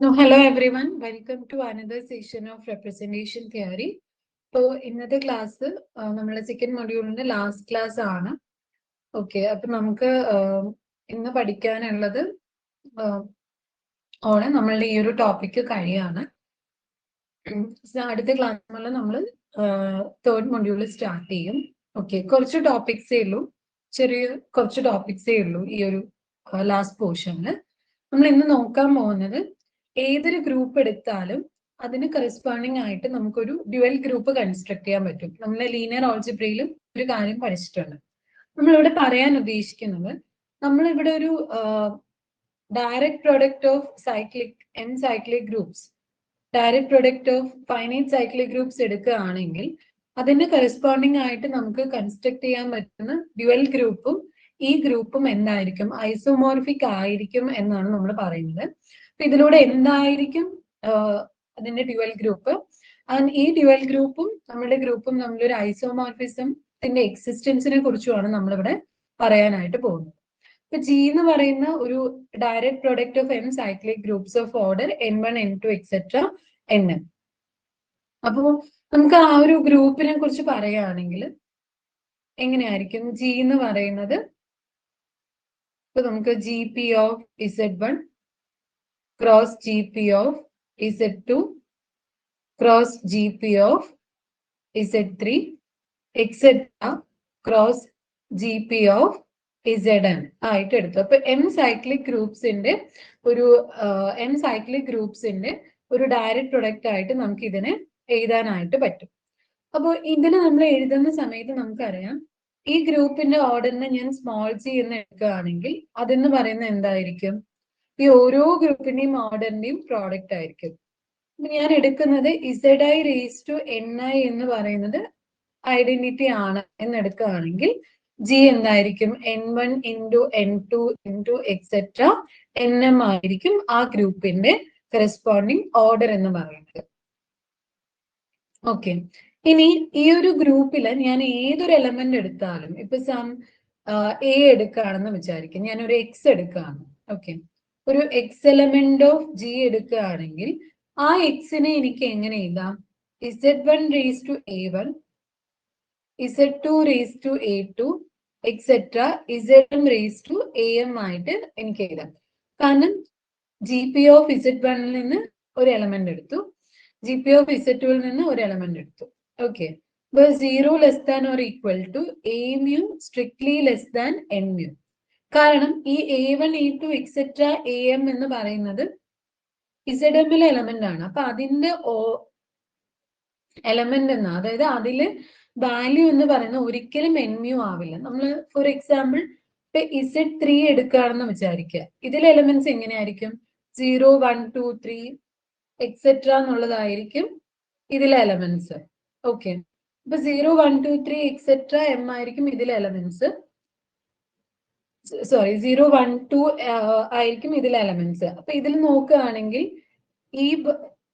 No, hello everyone. Welcome to another session of representation theory. So, ഇന്നത്തെ class നമ്മളെ second മൊഡ്യൂളിന്റെ last class ആണ്. Okay, അപ്പൊ നമുക്ക് ഇന്ന് പഠിക്കാനുള്ളത് നമ്മളുടെ ഈ ഒരു ടോപ്പിക്ക് കഴിയാണ്. അടുത്ത ക്ലാസ്സിൽ നമ്മൾ തേർഡ് മൊഡ്യൂൾ സ്റ്റാർട്ട് ചെയ്യും. ഓക്കെ, കുറച്ച് ടോപ്പിക്സേ ഉള്ളൂ, കുറച്ച് ടോപ്പിക്സേ ഉള്ളൂ ഈ ഒരു ലാസ്റ്റ് പോർഷനിൽ. നമ്മൾ ഇന്ന് നോക്കാൻ പോകുന്നത് ഏതൊരു ഗ്രൂപ്പ് എടുത്താലും അതിന് കറസ്പോണ്ടിങ് ആയിട്ട് നമുക്കൊരു ഡ്യുവൽ ഗ്രൂപ്പ് കൺസ്ട്രക്ട് ചെയ്യാൻ പറ്റും. നമ്മൾ ലീനിയർ ഓൾജിബ്രയിലും ഒരു കാര്യം പഠിച്ചിട്ടുണ്ട്. നമ്മളിവിടെ പറയാൻ ഉദ്ദേശിക്കുന്നത്, നമ്മളിവിടെ ഒരു direct product of cyclic groups, direct product of finite cyclic groups എടുക്കുകയാണെങ്കിൽ അതിന് കറസ്പോണ്ടിങ് ആയിട്ട് നമുക്ക് കൺസ്ട്രക്ട് ചെയ്യാൻ പറ്റുന്ന ഡ്യുവൽ ഗ്രൂപ്പും ഈ ഗ്രൂപ്പും എന്തായിരിക്കും, ഐസോമോർഫിക് ആയിരിക്കും എന്നാണ് നമ്മൾ പറയുന്നത്. അപ്പൊ ഇതിലൂടെ എന്തായിരിക്കും അതിന്റെ ഡ്യുവൽ ഗ്രൂപ്പ്, ആൻഡ് ഈ ഡ്യുവൽ ഗ്രൂപ്പും നമ്മുടെ ഗ്രൂപ്പും നമ്മളൊരു ഐസോമോർഫിസത്തിന്റെ എക്സിസ്റ്റൻസിനെ കുറിച്ചുമാണ് നമ്മളിവിടെ പറയാനായിട്ട് പോകുന്നത്. ഇപ്പൊ ജി എന്ന് പറയുന്ന ഒരു direct product of N cyclic groups of order N1, N2 etcetera Nm. അപ്പോ നമുക്ക് ആ ഒരു ഗ്രൂപ്പിനെ കുറിച്ച് പറയുകയാണെങ്കിൽ എങ്ങനെയായിരിക്കും ജി എന്ന് പറയുന്നത്? ഇപ്പൊ നമുക്ക് G P of Z1 cross G P of Z2 cross G P of Z3 etcetera cross G P of Zn ആയിട്ട് എടുത്തു. അപ്പൊ എൻ സൈക്ലിക് ഗ്രൂപ്പ്സിന്റെ ഒരു ഡയറക്റ്റ് പ്രൊഡക്റ്റ് ആയിട്ട് നമുക്ക് ഇതിനെ എഴുതാനായിട്ട് പറ്റും. അപ്പോൾ ഇതിന് നമ്മൾ എഴുതുന്ന സമയത്ത് നമുക്കറിയാം, ഈ ഗ്രൂപ്പിന്റെ ഓർഡറിനെ ഞാൻ സ്മോൾ ജി എന്ന് എടുക്കുകയാണെങ്കിൽ അതെന്ന് പറയുന്നത് എന്തായിരിക്കും? ഈ ഓരോ ഗ്രൂപ്പിന്റെയും ഓർഡറിന്റെയും പ്രോഡക്റ്റ് ആയിരിക്കും. ഞാൻ എടുക്കുന്നത് Zi റേസ് ടു Ni എന്ന് പറയുന്നത് ഐഡന്റിറ്റി ആണ് എന്നെടുക്കുകയാണെങ്കിൽ ജി എന്തായിരിക്കും? N1 into N2 into etcetera Nm ആയിരിക്കും ആ ഗ്രൂപ്പിന്റെ കറസ്പോണ്ടിങ് ഓർഡർ എന്ന് പറയുന്നത്. ഓക്കെ, ഇനി ഈ ഒരു ഗ്രൂപ്പിൽ ഞാൻ ഏതൊരു എലമെന്റ് എടുത്താലും, ഇപ്പൊ എ എടുക്കുകയാണെന്ന് വിചാരിക്കും, ഞാൻ ഒരു എക്സ് എടുക്കുകയാണ്. ഓക്കെ, ഒരു എക്സ് എലമെന്റ് ഓഫ് ജി എടുക്കുകയാണെങ്കിൽ ആ എക്സിനെ എനിക്ക് എങ്ങനെ എഴുതാം? Z1 raise to A1, Z2 raise to A2 etcetera Zm raise to Am ആയിട്ട് എനിക്ക് എഴുതാം. കാരണം ജി പി ഓഫ് Z1 നിന്ന് ഒരു എലമെന്റ് എടുത്തു, ജി പി ഓഫ് Z2 നിന്ന് ഒരു എലമെന്റ് എടുത്തു. ഓക്കെ, ഇപ്പൊ 0 less than or equal to A mu strictly less than N mu. കാരണം ഈ A1 A2 എക്സെട്ര Am എന്ന് പറയുന്നത് Zm എലമെന്റ് ആണ്. അപ്പൊ അതിന്റെ എലമെന്റ് എന്ന്, അതായത് അതില് വാല്യൂ എന്ന് പറയുന്നത് ഒരിക്കലും N mu ആവില്ല. നമ്മൾ ഫോർ എക്സാമ്പിൾ ഇപ്പൊ Z3 എടുക്കുകയാണെന്ന് വിചാരിക്കുക, ഇതിലെ എലമെന്റ്സ് എങ്ങനെയായിരിക്കും? 0 1 2 3 എക്സെട്ര എന്നുള്ളതായിരിക്കും ഇതിലെ എലമെന്റ്സ്. ഓക്കെ, ഇപ്പൊ 0 1 2 3 എക്സെട്ര M ആയിരിക്കും ഇതിലെ എലമെന്റ്സ്. 0 1 2 ആയിരിക്കും ഇതിലെ എലമെന്റ്സ്. അപ്പൊ ഇതിൽ നോക്കുകയാണെങ്കിൽ ഈ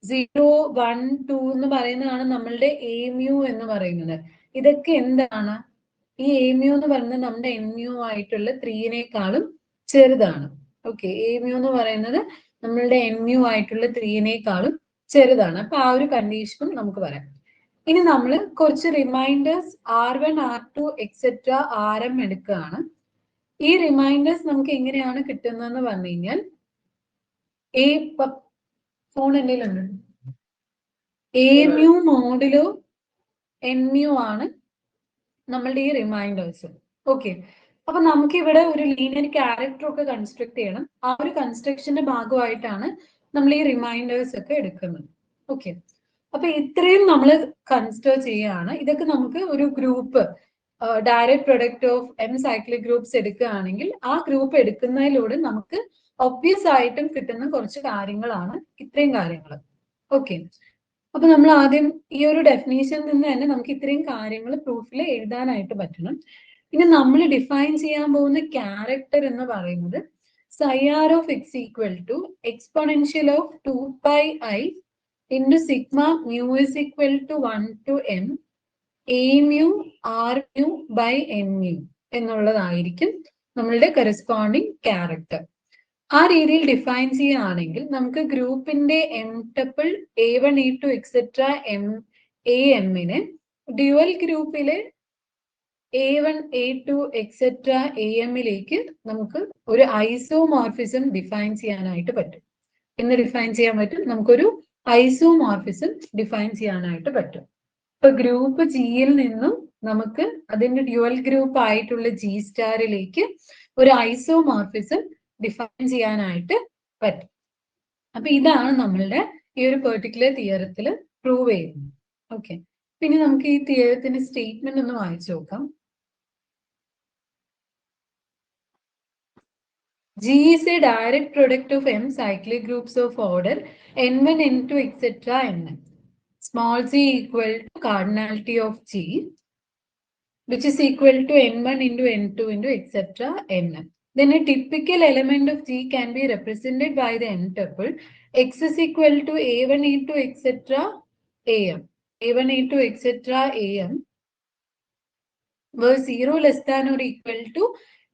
0 1 2 എന്ന് പറയുന്നതാണ് നമ്മളുടെ A mu എന്ന് പറയുന്നത്. ഇതൊക്കെ എന്താണ്? ഈ A mu എന്ന് പറയുന്നത് നമ്മുടെ N mu ആയിട്ടുള്ള 3നേക്കാളും ചെറുതാണ്. ഓക്കെ, A mu എന്ന് പറയുന്നത് നമ്മളുടെ N mu ആയിട്ടുള്ള 3നേക്കാളും ചെറുതാണ്. അപ്പൊ ആ ഒരു കണ്ടീഷനും നമുക്ക് പറയാം. ഇനി നമ്മൾ കുറച്ച് reminders R1 R2 etcetera Rm എടുക്കുകയാണ്. ഈ റിമൈൻഡേഴ്സ് നമുക്ക് എങ്ങനെയാണ് കിട്ടുന്നതെന്ന് പറഞ്ഞു കഴിഞ്ഞാൽ, ഫോൺ എന്തെങ്കിലും A mu മോഡിലോ N mu ആണ് നമ്മളുടെ ഈ റിമൈൻഡേഴ്സ്. ഓക്കെ, അപ്പൊ നമുക്ക് ഇവിടെ ഒരു ലീനിയർ ക്യാരക്ടർ ഒക്കെ കൺസ്ട്രക്ട് ചെയ്യണം. ആ ഒരു കൺസ്ട്രക്ഷന്റെ ഭാഗമായിട്ടാണ് നമ്മൾ ഈ റിമൈൻഡേഴ്സ് ഒക്കെ എടുക്കുന്നത്. ഓക്കെ, അപ്പൊ ഇത്രയും നമ്മൾ കൺസിഡർ ചെയ്യുകയാണ്. ഇതൊക്കെ നമുക്ക് ഒരു group direct product of N cyclic groups എടുക്കുകയാണെങ്കിൽ ആ ഗ്രൂപ്പ് എടുക്കുന്നതിലൂടെ നമുക്ക് ഒബ്വിയസ് ആയിട്ടും കിട്ടുന്ന കുറച്ച് കാര്യങ്ങളാണ് ഇത്രയും കാര്യങ്ങൾ. ഓക്കെ, അപ്പൊ നമ്മൾ ആദ്യം ഈ ഒരു ഡെഫിനേഷനിൽ നിന്ന് തന്നെ നമുക്ക് ഇത്രയും കാര്യങ്ങൾ പ്രൂഫിൽ എഴുതാനായിട്ട് പറ്റണം. ഇനി നമ്മൾ ഡിഫൈൻ ചെയ്യാൻ പോകുന്ന ക്യാരക്ടർ എന്ന് പറയുന്നത് psi r of x equal to exponential of 2 pi I into sigma mu is equal to 1 to m A mu R mu by N mu എന്നുള്ളതായിരിക്കും നമ്മളുടെ കറസ്പോണ്ടിങ് ക്യാരക്ടർ. ആ രീതിയിൽ ഡിഫൈൻ ചെയ്യുകയാണെങ്കിൽ നമുക്ക് ഗ്രൂപ്പിന്റെ M tuple A1 A2 etcetera എമ്മിനെ dual ഗ്രൂപ്പിലെ A1 A2 etcetera എമ്മിലേക്ക് നമുക്ക് ഒരു ഐസോമോർഫിസം ഡിഫൈൻ ചെയ്യാനായിട്ട് പറ്റും. എന്ന് ഡിഫൈൻ ചെയ്യാൻ പറ്റും, നമുക്കൊരു ഐസോമോർഫിസം ഡിഫൈൻ ചെയ്യാനായിട്ട് പറ്റും. ഇപ്പൊ ഗ്രൂപ്പ് ജിയിൽ നിന്നും നമുക്ക് അതിന്റെ ഡ്യുവൽ ഗ്രൂപ്പ് ആയിട്ടുള്ള ജി സ്റ്റാറിലേക്ക് ഒരു ഐസോമോർഫിസം ഡിഫൈൻ ചെയ്യാനായിട്ട് പറ്റും. അപ്പൊ ഇതാണ് നമ്മളുടെ ഈ ഒരു പെർട്ടിക്കുലർ തിയറത്തിൽ പ്രൂവ് ചെയ്യുന്നത്. ഓക്കെ, പിന്നെ നമുക്ക് ഈ തിയറത്തിന്റെ സ്റ്റേറ്റ്മെന്റ് ഒന്ന് വായിച്ചു നോക്കാം. G is a direct product of M cyclic groups of order n1, n2, etc. n. Small c equal to cardinality of G, which is equal to n1 into n2 into etc. n. Then a typical element of G can be represented by the n tuple x is equal to a1 into etc. am. a1 into etc. am where 0 less than or equal to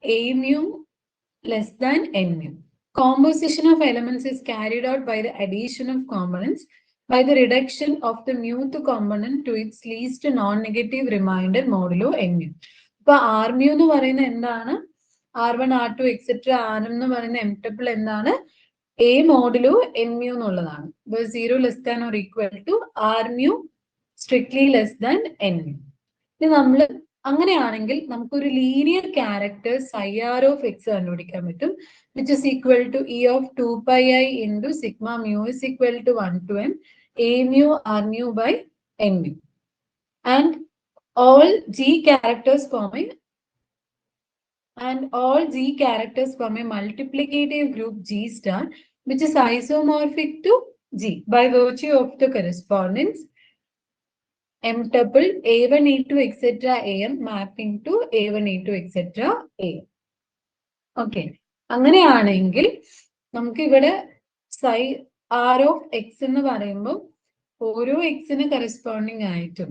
a mu less than n mu. Composition of elements is carried out by the addition of components by the reduction of the muth component to its least non-negative remainder modulo n mu. ഇപ്പോൾ R mu എന്ന് പറയുന്നത് എന്താണ്? R1 R2 etcetera R എന്ന് പറയുന്ന M tuple എന്താണ്? A modulo N mu എന്നുള്ളതാണ്. ഇപ്പോൾ 0 less than or equal to R mu strictly less than N mu. ഇനി നമ്മൾ അങ്ങനെയാണെങ്കിൽ നമുക്കൊരു linear character psi r of x കണ്ടുപിടിക്കാൻ പറ്റും, which is equal to E of 2 pi I into sigma mu is equal to 1 to m a mu r mu by n mu. And all G characters form a multiplicative group G star, which is isomorphic to G by virtue of the correspondence M tuple A1 A2 etc. AM mapping to A1 A2 etc. AM. Okay, അങ്ങനെയാണെങ്കിൽ നമുക്ക് ഇവിടെ psi r of x എന്ന് പറയുമ്പോൾ ഓരോ എക്സിന് corresponding ആയിട്ടും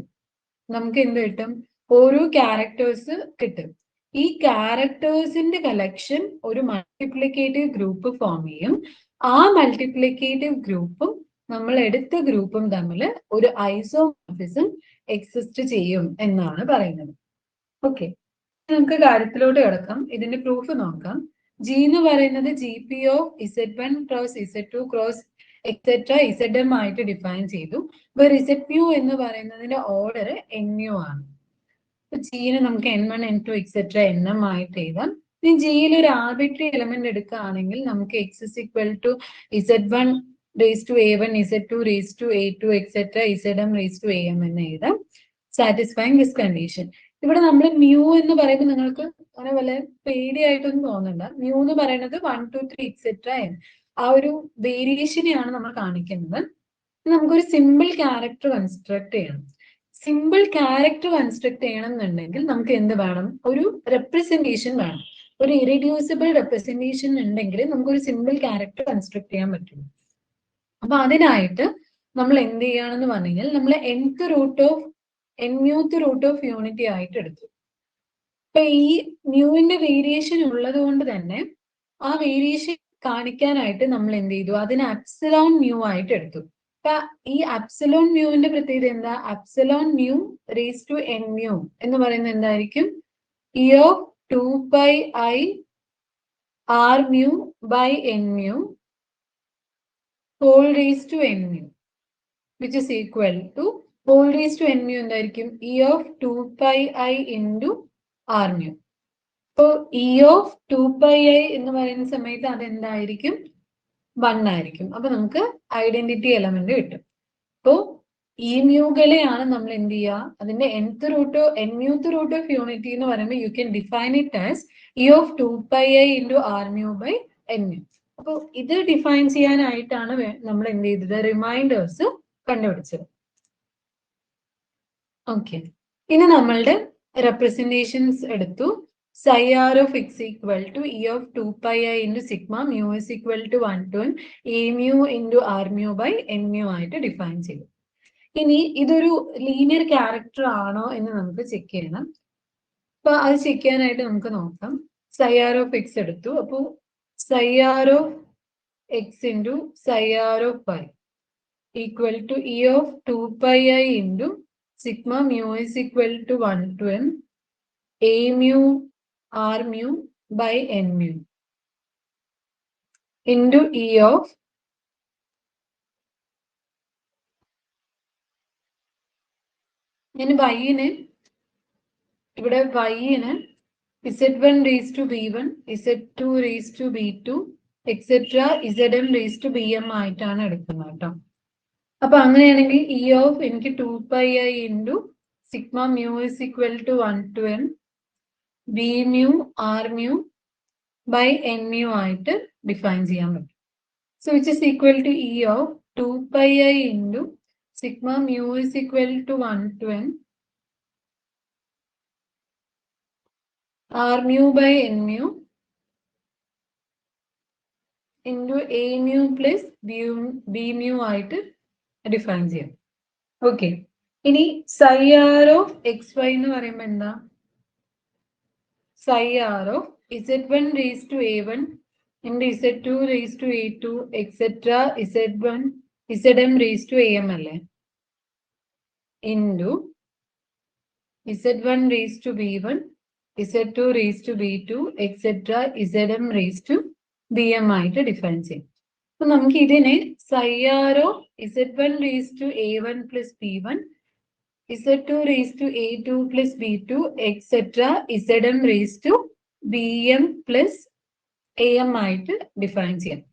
നമുക്ക് എന്ത് കിട്ടും? ഓരോ ക്യാരക്ടേഴ്സ് കിട്ടും. ഈ ക്യാരക്ടേഴ്സിന്റെ കളക്ഷൻ ഒരു മൾട്ടിപ്ലിക്കേറ്റീവ് ഗ്രൂപ്പ് ഫോം ചെയ്യും. ആ മൾട്ടിപ്ലിക്കേറ്റീവ് ഗ്രൂപ്പും നമ്മൾ എടുത്ത ഗ്രൂപ്പും തമ്മിൽ ഒരു ഐസോമോർഫിസം എക്സിസ്റ്റ് ചെയ്യും എന്നാണ് പറയുന്നത്. ഓക്കെ, നമുക്ക് കാര്യത്തിലോട്ട് കിടക്കാം. ഇതിന്റെ പ്രൂഫ് നോക്കാം. ജി എന്ന് പറയുന്നത് G P of Z1 cross Z2 cross etcetera ZM ആയിട്ട് ഡിഫൈൻ ചെയ്തു. Zmu എന്ന് പറയുന്നതിന്റെ ഓർഡർ NU ആണ്. ജിനെ നമുക്ക് N1 N2 എക്സെട്ര NM ആയിട്ട് എഴുതാം. ഇനി ജിയിൽ ഒരു ആർബിട്രറി എലമെന്റ് എടുക്കുകയാണെങ്കിൽ നമുക്ക് x is equal to Z1 raised to A1, Z2 raised to A2 etc. ZM raised to AM എന്ന് എഴുതാം, സാറ്റിസ്ഫൈങ് ദിസ് കണ്ടീഷൻ. ഇവിടെ നമ്മൾ മ്യൂ എന്ന് പറയുമ്പോൾ നിങ്ങൾക്ക് അങ്ങനെ വല്ല പേടിയായിട്ടൊന്നും തോന്നണ്ട. മ്യൂ എന്ന് പറയുന്നത് 1 2 3 എക്സെട്ര n, ആ ഒരു വേരിയേഷനെയാണ് നമ്മൾ കാണിക്കുന്നത്. നമുക്കൊരു സിമ്പിൾ ക്യാരക്ടർ കൺസ്ട്രക്ട് ചെയ്യണം. സിമ്പിൾ ക്യാരക്ടർ കൺസ്ട്രക്ട് ചെയ്യണം എന്നുണ്ടെങ്കിൽ നമുക്ക് എന്ത് വേണം? ഒരു റെപ്രസെന്റേഷൻ വേണം. ഒരു ഇറെഡ്യൂസിബിൾ റെപ്രസെന്റേഷൻ ഉണ്ടെങ്കിൽ നമുക്കൊരു സിമ്പിൾ ക്യാരക്ടർ കൺസ്ട്രക്ട് ചെയ്യാൻ പറ്റും. അപ്പൊ അതിനായിട്ട് നമ്മൾ എന്ത് ചെയ്യാണെന്ന് പറഞ്ഞു കഴിഞ്ഞാൽ നമ്മൾ nth റൂട്ട് ഓഫ് യൂണിറ്റി ആയിട്ട് എടുത്തു. ഇപ്പൊ ഈ മ്യൂവിന്റെ വേരിയേഷൻ ഉള്ളത് കൊണ്ട് തന്നെ ആ വേരിയേഷൻ കാണിക്കാനായിട്ട് നമ്മൾ എന്ത് ചെയ്തു? അതിന് അപ്സിലോൺ മ്യൂ ആയിട്ട് എടുത്തു. അപ്പൊ ഈ അപ്സിലോൺ മ്യൂവിന്റെ പ്രത്യേകത എന്താ? Upsilon mu raise to N mu എന്ന് പറയുന്നത് എന്തായിരിക്കും? E of 2 pi I r mu by n mu whole raised to n mu, which is equal to whole raised to n mu എന്തായിരിക്കും? E of 2 pi I into r mu. So E of 2 pi I എന്ന് പറയുന്ന സമയത്ത് അതെന്തായിരിക്കും? 1 ആയിരിക്കും. അപ്പൊ നമുക്ക് identity element കിട്ടും. അപ്പോ ഈ മ്യൂകളെയാണ് നമ്മൾ എന്ത് ചെയ്യുക? അതിന്റെ nth റൂട്ട് ഓഫ് യൂണിറ്റി എന്ന് പറയുമ്പോൾ you can define it as E of 2 pi I into r mu by n mu. അപ്പോൾ ഇത് ഡിഫൈൻ ചെയ്യാനായിട്ടാണ് നമ്മൾ എന്ത് ചെയ്തത്? റിമൈൻഡേഴ്സ് കണ്ടുപിടിച്ചത്. ഓക്കെ, ഇനി നമ്മളുടെ റെപ്രസെന്റേഷൻസ് എടുത്തു. psi r of x equal to E of 2 pi I into sigma mu is equal to 1 to n a mu into r mu by n mu ആയിട്ട് ഡിഫൈൻ ചെയ്തു. ഇനി ഇതൊരു ലീനിയർ ക്യാരക്ടർ ആണോ എന്ന് നമുക്ക് ചെക്ക് ചെയ്യണം. അപ്പൊ അത് ചെക്ക് ചെയ്യാനായിട്ട് നമുക്ക് നോക്കാം. psi r of x എടുത്തു. അപ്പോൾ psi r of x into psi r of y equal to E of 2 pi I into sigma mu is equal to 1 to m a mu r mu by n mu into E of in y-നെ ഇവിടെ y-നെ z1 raised to b1 z2 raised to b2 etc zm raised to bm ആയിട്ടാണ് എടുക്കുന്നത് കേട്ടോ. അപ്പൊ അങ്ങനെയാണെങ്കിൽ E of എനിക്ക് 2 pi I into sigma mu is equal to 1 to m b mu r mu by n mu ആയിട്ട് define ചെയ്യാൻ പറ്റും. So which is equal to E of 2 pi I into sigma mu is equal to 1 to n r mu by n mu into a mu plus b mu ആയിട്ട് define ചെയ്യാം. Okay, ഇനി psi r of xy എന്ന് പറയുമ്പോൾ എന്താ? psi r of z1 raised to a1 into z2 raised to a2 etc z1 zm raised to am അല്ലേ, into z1 raised to b1 z2 raised to b2 etc zm raised to bm ആയിട്ട് define ചെയ്യും. അപ്പൊ നമുക്ക് ഇതിനെ psi r of z1 raised to a1 plus b1 z2 raised to a2 plus b2 etc zm raised to bm plus am ആയിട്ട് define ചെയ്യാം.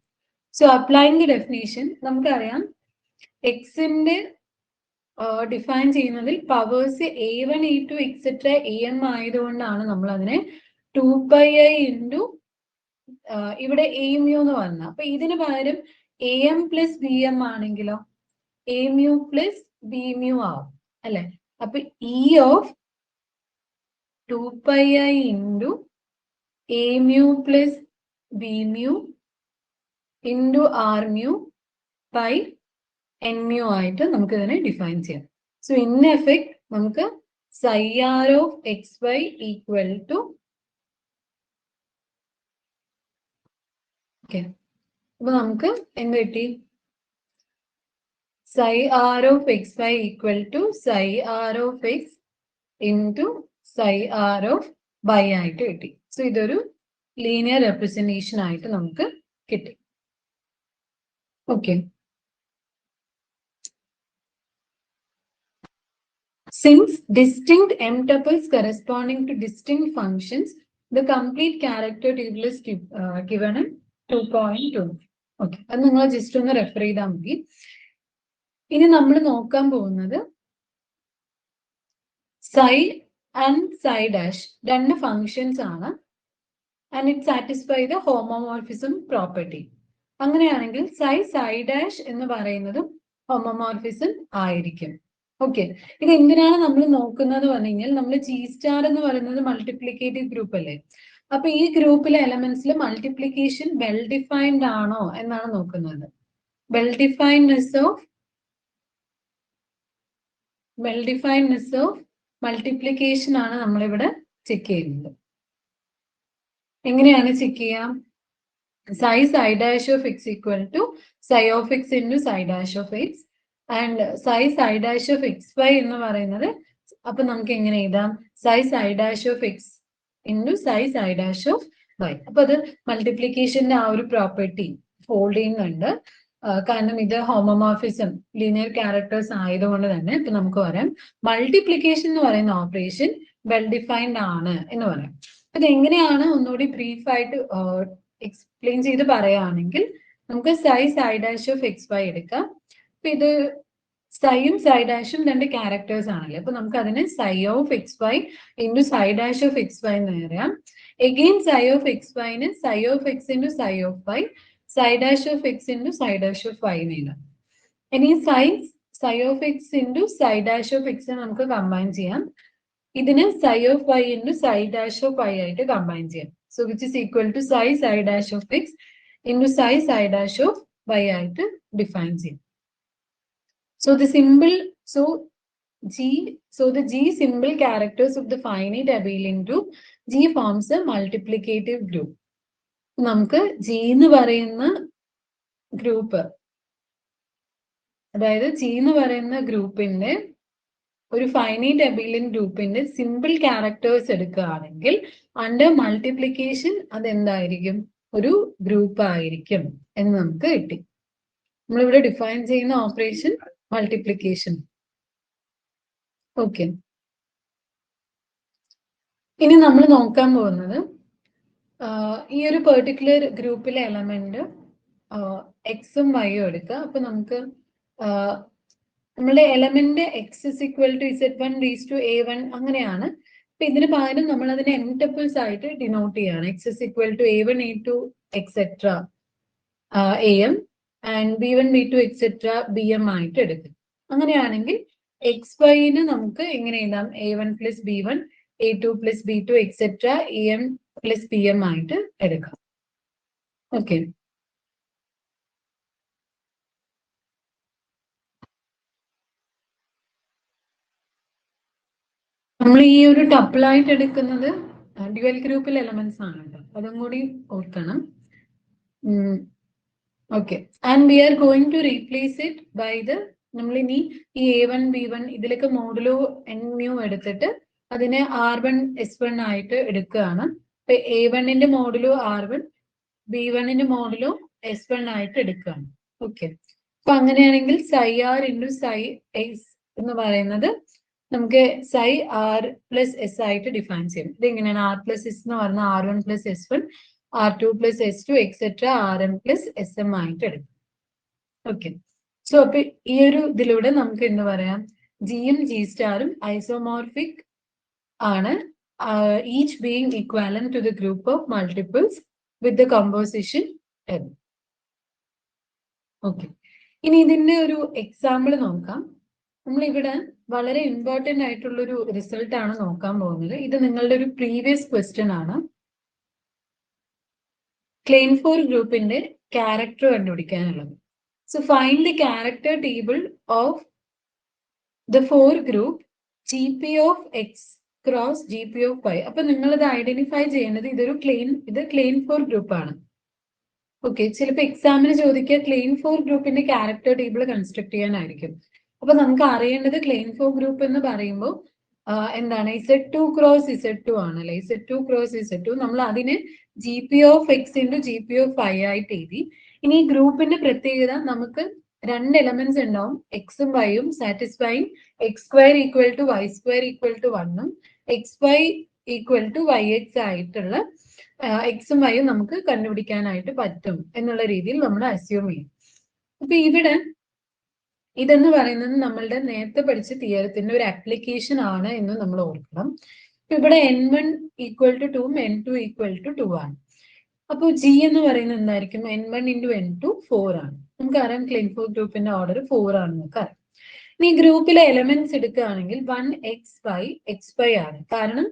So applying the definition നമുക്കറിയാം എക്സിന്റെ define ചെയ്യുന്നതിൽ powers a1 a2 etcetera am ആയതുകൊണ്ടാണ് നമ്മൾ അതിനെ 2 pi I into ഇവിടെ a mu എന്ന് പറഞ്ഞ. അപ്പൊ ഇതിന് പകരം am plus bm ആണെങ്കിലോ a mu plus b mu ആവും അല്ലെ. അപ്പൊ E of 2 pi I into a mu plus b mu into r mu by n mu ആയിട്ട് നമുക്ക് ഇതിനെ ഡിഫൈൻ ചെയ്യാം. സോ ഇൻ എഫക്ട് നമുക്ക് psi r of xy equal to okay, അപ്പൊ നമുക്ക് എന്ത് കിട്ടി? psi r of xy equal to psi r of x into psi r of y ആയിട്ട് കിട്ടി. സോ ഇതൊരു ലീനിയർ റെപ്രസെന്റേഷൻ ആയിട്ട് നമുക്ക് കിട്ടി. Okay, since distinct m tuples corresponding to distinct functions, the complete character table is given in 2.2. Okay, അത് നിങ്ങൾ just ഒന്ന് refer ചെയ്താൽ മതി. ഇനി നമ്മൾ നോക്കാൻ പോകുന്നത് psi and psi dash രണ്ട് ഫങ്ഷൻസ് ആണ് and it satisfy the homomorphism property. അങ്ങനെയാണെങ്കിൽ psi psi dash എന്ന് പറയുന്നതും ഹോമോമോർഫിസം ആയിരിക്കും. ഓക്കെ, ഇത് എന്തിനാണ് നമ്മൾ നോക്കുന്നത് പറഞ്ഞു കഴിഞ്ഞാൽ നമ്മൾ ജി സ്റ്റാർ എന്ന് പറയുന്നത് മൾട്ടിപ്ലിക്കേറ്റീവ് ഗ്രൂപ്പ് അല്ലേ. അപ്പൊ ഈ ഗ്രൂപ്പിലെ എലമെന്റ്സിൽ മൾട്ടിപ്ലിക്കേഷൻ വെൽ ഡിഫൈൻഡ് ആണോ എന്നാണ് നോക്കുന്നത്. വെൽ ഡിഫൈൻഡ്നെസ് ഓഫ് മൾട്ടിപ്ലിക്കേഷൻ ആണ് നമ്മളിവിടെ ചെക്ക് ചെയ്യുന്നത്. എങ്ങനെയാണ് ചെക്ക് ചെയ്യാം? psi psi dash of x equal to psi of x into psi dash of x and psi psi dash of xy എന്ന് പറയുന്നത് അപ്പൊ നമുക്ക് എങ്ങനെ എഴുതാം? psi psi dash of x into psi psi dash of y. അപ്പൊ അത് മൾട്ടിപ്ലിക്കേഷന്റെ ആ ഒരു പ്രോപ്പർട്ടി ഹോൾഡ് ചെയ്യുന്നുണ്ട്. കാരണം ഇത് ഹോമോമോർഫിസം ലീനിയർ ക്യാരക്ടേഴ്സ് ആയതുകൊണ്ട് തന്നെ ഇപ്പൊ നമുക്ക് പറയാം മൾട്ടിപ്ലിക്കേഷൻ എന്ന് പറയുന്ന ഓപ്പറേഷൻ വെൽ ഡിഫൈൻഡ് ആണ് എന്ന് പറയാം. ഇത് എങ്ങനെയാണ് ഒന്നുകൂടി ബ്രീഫായിട്ട് എക്സ്പ്ലെയിൻ ചെയ്ത് പറയുകയാണെങ്കിൽ നമുക്ക് psi psi dash of xy എടുക്കാം. അപ്പൊ ഇത് സൈയും psi ഡാഷും രണ്ട് ക്യാരക്ടേഴ്സ് ആണല്ലേ. അപ്പൊ നമുക്ക് അതിനെ psi of xy into psi dash of xy എന്ന് പറയാം. എഗെയിൻ psi of xy ന് psi of x into psi of y, psi dash of x into psi dash of y എന്ന് എഴുതാം. ഇനി psi of x into psi dash of x നമുക്ക് combine ചെയ്യാം. ഇതിന് psi of y into psi dash of y ആയിട്ട് combine ചെയ്യാം. So which is equal to psi psi dash of x into psi psi dash of y ആയിട്ട് define ചെയ്യും. So the G symbol characters of the finite abelian group G forms a multiplicative group. നമുക്ക് G എന്ന് പറയുന്ന group, അതായത് G എന്ന് പറയുന്ന ഗ്രൂപ്പിന്റെ ഒരു ഫൈനൈറ്റ് അബിലിയൻ ഗ്രൂപ്പിന്റെ സിമ്പിൾ ക്യാരക്ടേഴ്സ് എടുക്കുകയാണെങ്കിൽ അണ്ടർ മൾട്ടിപ്ലിക്കേഷൻ അതെന്തായിരിക്കും? ഒരു ഗ്രൂപ്പ് ആയിരിക്കും എന്ന് നമുക്ക് കിട്ടി. നമ്മളിവിടെ ഡിഫൈൻ ചെയ്യുന്ന ഓപ്പറേഷൻ മൾട്ടിപ്ലിക്കേഷൻ. ഓക്കെ, ഇനി നമ്മൾ നോക്കാൻ പോകുന്നത് ഈ ഒരു പെർട്ടിക്കുലർ ഗ്രൂപ്പിലെ എലമെന്റ് എക്സും വൈയും എടുക്കുക. അപ്പൊ നമുക്ക് നമ്മളുടെ element X is equal to Z1 raise to A1 അങ്ങനെയാണ്. അപ്പൊ ഇതിന് പകരം നമ്മൾ അതിനെ m ടപ്പിൾസ് ആയിട്ട് ഡിനോട്ട് ചെയ്യാണ്. X is equal to A1 A2 etcetera AM and B1 B2 etcetera BM ആയിട്ട് എടുക്കും. അങ്ങനെയാണെങ്കിൽ എക്സ് വൈന് നമുക്ക് എങ്ങനെ എഴുതാം? A1 plus B1 A2 plus B2 etcetera AM plus PM ആയിട്ട് എടുക്കാം. ഓക്കെ, നമ്മൾ ഈ ഒരു ടപ്പിളായിട്ട് എടുക്കുന്നത് ഡ്യുവൽ ഗ്രൂപ്പിൽ എലമെന്റ്സ് ആണ് കേട്ടോ, അതും കൂടി ഓർക്കണം. Okay, and we are going to replace it by the, നമ്മൾ ഇനി ഈ A1 B1 ഇതിലൊക്കെ മോഡുലോ n mu എടുത്തിട്ട് അതിനെ R1 S1 ആയിട്ട് എടുക്കുകയാണ്. ഇപ്പൊ A1ന്റെ മോഡുലോ R1, B1ന്റെ മോഡുലോ S1 ആയിട്ട് എടുക്കുകയാണ്. ഓക്കെ, അപ്പൊ അങ്ങനെയാണെങ്കിൽ psi R into psi S എന്ന് പറയുന്നത് നമുക്ക് psi R പ്ലസ് എസ് ആയിട്ട് ഡിഫൈൻ ചെയ്യും. ഇത് എങ്ങനെയാണ്? R പ്ലസ് എസ് എന്ന് പറഞ്ഞാൽ R1 plus S1, R2 plus S2 etcetera RM plus SM ആയിട്ട് എടുക്കും. ഓക്കെ, സോ അപ്പൊ ഈ ഒരു ഇതിലൂടെ നമുക്ക് എന്ന് പറയാം ജിയും ജി സ്റ്റാറും ഐസോമോർഫിക് ആണ്, each being equivalent to the group of multiples with the composition M. Okay, ഇനി ഇതിന്റെ ഒരു എക്സാമ്പിൾ നോക്കാം. നമ്മളിവിടെ വളരെ ഇമ്പോർട്ടന്റ് ആയിട്ടുള്ള ഒരു റിസൾട്ട് ആണ് നോക്കാൻ പോകുന്നത്. ഇത് നിങ്ങളുടെ ഒരു പ്രീവിയസ് ക്വസ്റ്റ്യൻ ആണ്. ക്ലെയിൻ ഫോർ ഗ്രൂപ്പിന്റെ ക്യാരക്ടർ കണ്ടുപിടിക്കാനുള്ളത്. So find the character table of the four group GP of X cross GP of Y. അപ്പൊ നിങ്ങൾ ഇത് ഐഡന്റിഫൈ ചെയ്യേണ്ടത് ഇത് ക്ലെയിൻ ഫോർ ഗ്രൂപ്പ് ആണ്. ഓക്കെ, ചിലപ്പോൾ എക്സാമിന് ചോദിക്കുക ക്ലെയിൻ ഫോർ ഗ്രൂപ്പിന്റെ ക്യാരക്ടർ ടേബിൾ കൺസ്ട്രക്ട് ചെയ്യാനായിരിക്കും. അപ്പൊ നമുക്ക് അറിയേണ്ടത് ക്ലെയിൻ ഫോർ ഗ്രൂപ്പ് എന്ന് പറയുമ്പോൾ എന്താണ്? Z2 ക്രോസ് Z2 ആണല്ലേ, Z2 ക്രോസ് Z2. നമ്മൾ അതിന് GP of X into GP of Y ആയിട്ട് എഴുതി. ഇനി ഈ ഗ്രൂപ്പിന്റെ പ്രത്യേകത, നമുക്ക് രണ്ട് എലമെന്റ്സ് ഉണ്ടാവും, എക്സും വൈയും satisfying X square equal to Y square equal to 1ഉം XY ഈക്വൽ ടു YX ആയിട്ടുള്ള എക്സും വൈയും നമുക്ക് കണ്ടുപിടിക്കാനായിട്ട് പറ്റും എന്നുള്ള രീതിയിൽ നമ്മൾ അസ്യൂം ചെയ്യും. അപ്പൊ ഇവിടെ ഇതെന്ന് പറയുന്നത് നമ്മളുടെ നേരത്തെ പഠിച്ച തിയറത്തിന്റെ ഒരു ആപ്ലിക്കേഷൻ ആണ് എന്ന് നമ്മൾ ഓർക്കണം. ഇവിടെ N1 ഈക്വൽ ടു 2ഉം N2 ഈക്വൽ ടു 2 ആണ്. അപ്പോൾ G എന്ന് പറയുന്നത് എന്തായിരിക്കും? N1 ഇൻറ്റു N2 4 ആണ്. നമുക്കറിയാം ക്ലെയിൻ ഫോർ ഗ്രൂപ്പിന്റെ ഓർഡർ 4 ആണ് നമുക്കറിയാം. ഇനി ഗ്രൂപ്പിലെ എലമെന്റ്സ് എടുക്കുകയാണെങ്കിൽ 1 XY ആണ്. കാരണം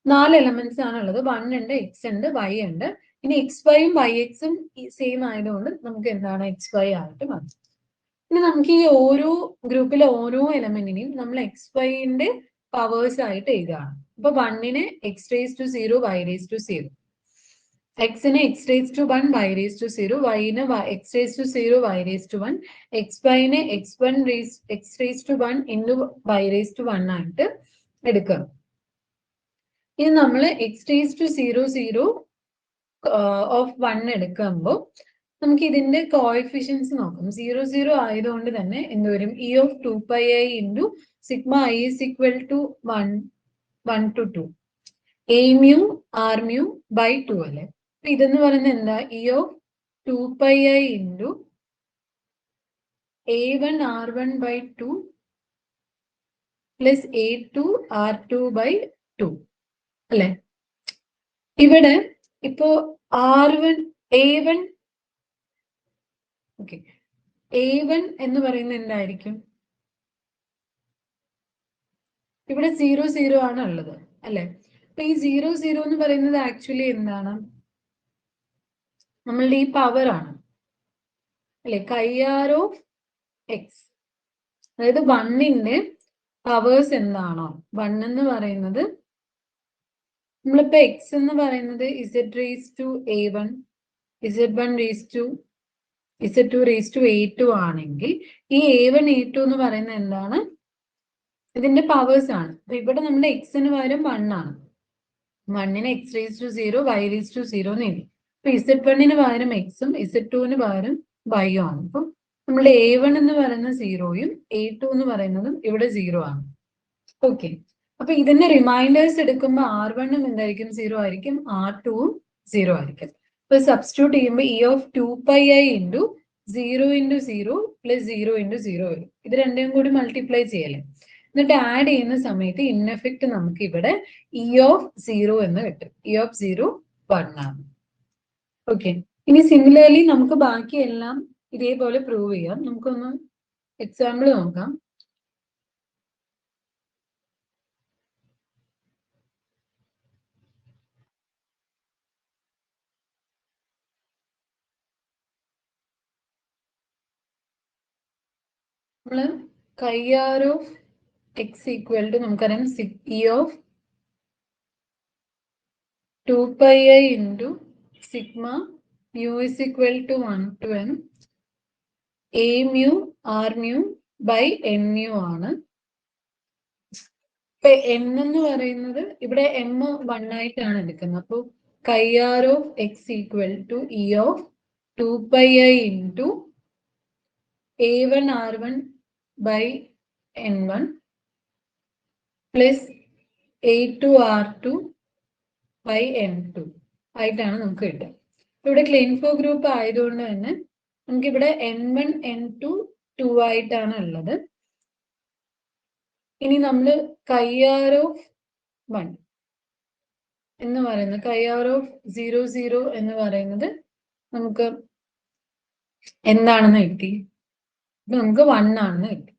4 എലമെന്റ്സ് ആണുള്ളത്. 1 ഉണ്ട്, എക്സ് ഉണ്ട്, വൈ ഉണ്ട്. ഇനി XYയും YXും സെയിം ആയതുകൊണ്ട് നമുക്ക് എന്താണ്? XY ആയിട്ട് മാറും. ഇനി നമുക്ക് ഈ ഓരോ ഗ്രൂപ്പിലെ ഓരോ എലമെന്റിനെയും നമ്മൾ XYന്റെ പവേഴ്സ് ആയിട്ട് എഴുതുകയാണ്. അപ്പൊ 1നെ x raise to 0 y raise to 0, എക്സിന് x raise to 1 y raise to 0, വൈന് x raise to 0 y raise to 1, XYനെ x raise to 1 into y raise to 1 ആയിട്ട് എടുക്കുക. ഇത് നമ്മൾ x റേസ് ടു 0 0 ഓഫ് 1 എടുക്കുമ്പോൾ നമുക്ക് ഇതിന്റെ കോഎഫിഷ്യൻസ് നോക്കാം. 0 0 ആയതുകൊണ്ട് തന്നെ എന്ത് വരും? E of 2πi into sigma I is equal to 1 to 2 A mu R mu by 2 അല്ലേ. അപ്പൊ ഇതെന്ന് പറയുന്നത് എന്താ? E of 2πi into A1 R1 by 2 plus A2 R2 by 2 അല്ലെ. ഇവിടെ ഇപ്പോ R1 A1 ഓക്കെ, A1 എന്ന് പറയുന്നത് എന്തായിരിക്കും? ഇവിടെ 0 0 ആണ് ഉള്ളത് അല്ലെ. അപ്പൊ ഈ 0 0 എന്ന് പറയുന്നത് ആക്ച്വലി എന്താണ്? നമ്മളുടെ ഈ പവർ ആണ് അല്ലെ, chi_r ഓഫ് എക്സ്. അതായത് 1ന്റെ പവേഴ്സ് എന്താണോ, 1 എന്ന് പറയുന്നത് നമ്മളിപ്പോ എക്സ് എന്ന് പറയുന്നത് Z raise to A1 Z1 raised to Z2 raised to A2 ആണെങ്കിൽ ഈ A1 A2 എന്ന് പറയുന്നത് എന്താണ്? ഇതിന്റെ പവേഴ്സ് ആണ്. അപ്പൊ ഇവിടെ നമ്മുടെ എക്സിന് പകരം 1 ആണ്. 1ന് x raised to 0, y raised to 0 എന്ന് എഴുതി. അപ്പൊ Z1ന് പകരം എക്സും Z2ന് പകരം y ആണ്. അപ്പൊ നമ്മുടെ A1 എന്ന് പറയുന്ന 0യും A2 എന്ന് പറയുന്നതും ഇവിടെ 0 ആണ്. ഓക്കെ, അപ്പൊ ഇതിന്റെ റിമൈൻഡേഴ്സ് എടുക്കുമ്പോൾ R1ഉം എന്തായിരിക്കും? 0 ആയിരിക്കും, R2ഉം 0 ആയിരിക്കും. അപ്പൊ സബ്സ്റ്റിറ്റ്യൂട്ട് ചെയ്യുമ്പോൾ E of 2πi into 0 into 0 plus 0 into 0 വരും. ഇത് രണ്ടും കൂടി മൾട്ടിപ്ലൈ ചെയ്യല്ലേ. എന്നിട്ട് ആഡ് ചെയ്യുന്ന സമയത്ത് ഇൻ എഫക്റ്റ് നമുക്ക് ഇവിടെ E of 0 എന്ന് കിട്ടും. E of 0 1 ആണ്. ഓക്കെ, ഇനി സിമിലർലി നമുക്ക് ബാക്കിയെല്ലാം ഇതേപോലെ പ്രൂവ് ചെയ്യാം. നമുക്കൊന്ന് എക്സാമ്പിൾ നോക്കാം. നമ്മള് chi-r of x equal to നമുക്കറിയാം E of 2πi into sigma mu is equal to 1 to n a mu r mu by n mu ആണ്. ഇപ്പൊ n എന്ന് പറയുന്നത് ഇവിടെ m 1 ആയിട്ടാണ് എടുക്കുന്നത്. അപ്പൊ chi-r of x equal to E of 2πi into a1 r1 by n1 plus a2 r2 by n2 ആയിട്ടാണ് നമുക്ക് കിട്ടുക. ഇവിടെ ക്ലെയിൻഫോ ഗ്രൂപ്പ് ആയതുകൊണ്ട് തന്നെ നമുക്കിവിടെ n1 n2 2 ആയിട്ടാണ് ഉള്ളത്. ഇനി നമ്മൾ chi-r of 1 എന്ന് പറയുന്നത് chi-r of 0 0 എന്ന് പറയുന്നത് നമുക്ക് എന്താണെന്ന് കിട്ടി? നമുക്ക് 1 ആണെന്ന് കിട്ടി.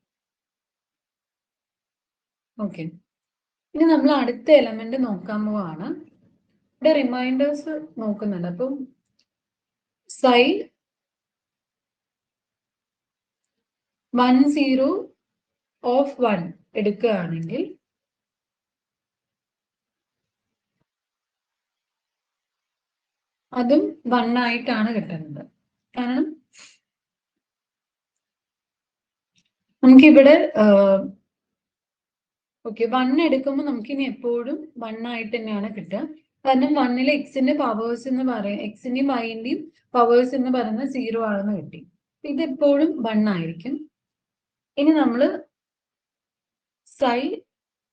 ഓക്കെ, ഇനി നമ്മൾ അടുത്ത എലമെന്റ് നോക്കാൻ പോവാണ്. ഇവിടെ റിമൈൻഡേഴ്സ് നോക്കുന്നുണ്ട്. അപ്പം സൈഡ് 1 0 of 1 എടുക്കുകയാണെങ്കിൽ അതും 1 ആയിട്ടാണ് കിട്ടുന്നത്. കാരണം നമുക്കിവിടെ ഓക്കെ 1 എടുക്കുമ്പോൾ നമുക്ക് ഇനി എപ്പോഴും 1 ആയിട്ട് തന്നെയാണ് കിട്ടുക. കാരണം 1ലെ എക്സിന്റെ പവേഴ്സ് എന്ന് പറയും, എക്സിന്റെയും വൈന്റെയും പവേഴ്സ് എന്ന് പറയുന്നത് 0 ആണെന്ന് കിട്ടി. ഇത് എപ്പോഴും 1 ആയിരിക്കും. ഇനി നമ്മൾ സൈഡ്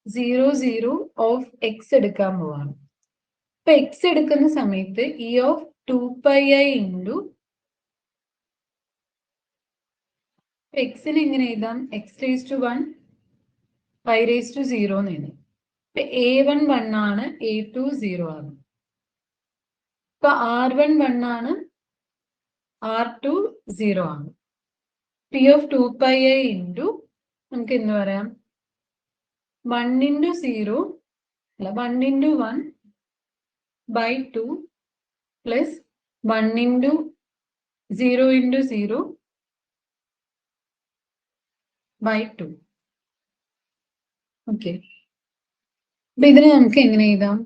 0 0 ഓഫ് എക്സ് എടുക്കാൻ പോവാണ്. ഇപ്പൊ എക്സ് എടുക്കുന്ന സമയത്ത് E of 2πi into എക്സിന് എങ്ങനെ എഴുതാം? x raised to 1 y raised to 0 എന്ന് എഴുതാം. ഇപ്പൊ A1 1 ആണ്, A2 0 ആണ്. ഇപ്പൊ R1 1 ആണ്, R2 0 ആണ്. P of 2πi into നമുക്ക് എന്ന് പറയാം 1 into 0 അല്ല 1 into 1 by 2 plus 1 into 0 into 0 by 2. Okay, അപ്പൊ ഇതിനെ നമുക്ക് എങ്ങനെ എഴുതാം?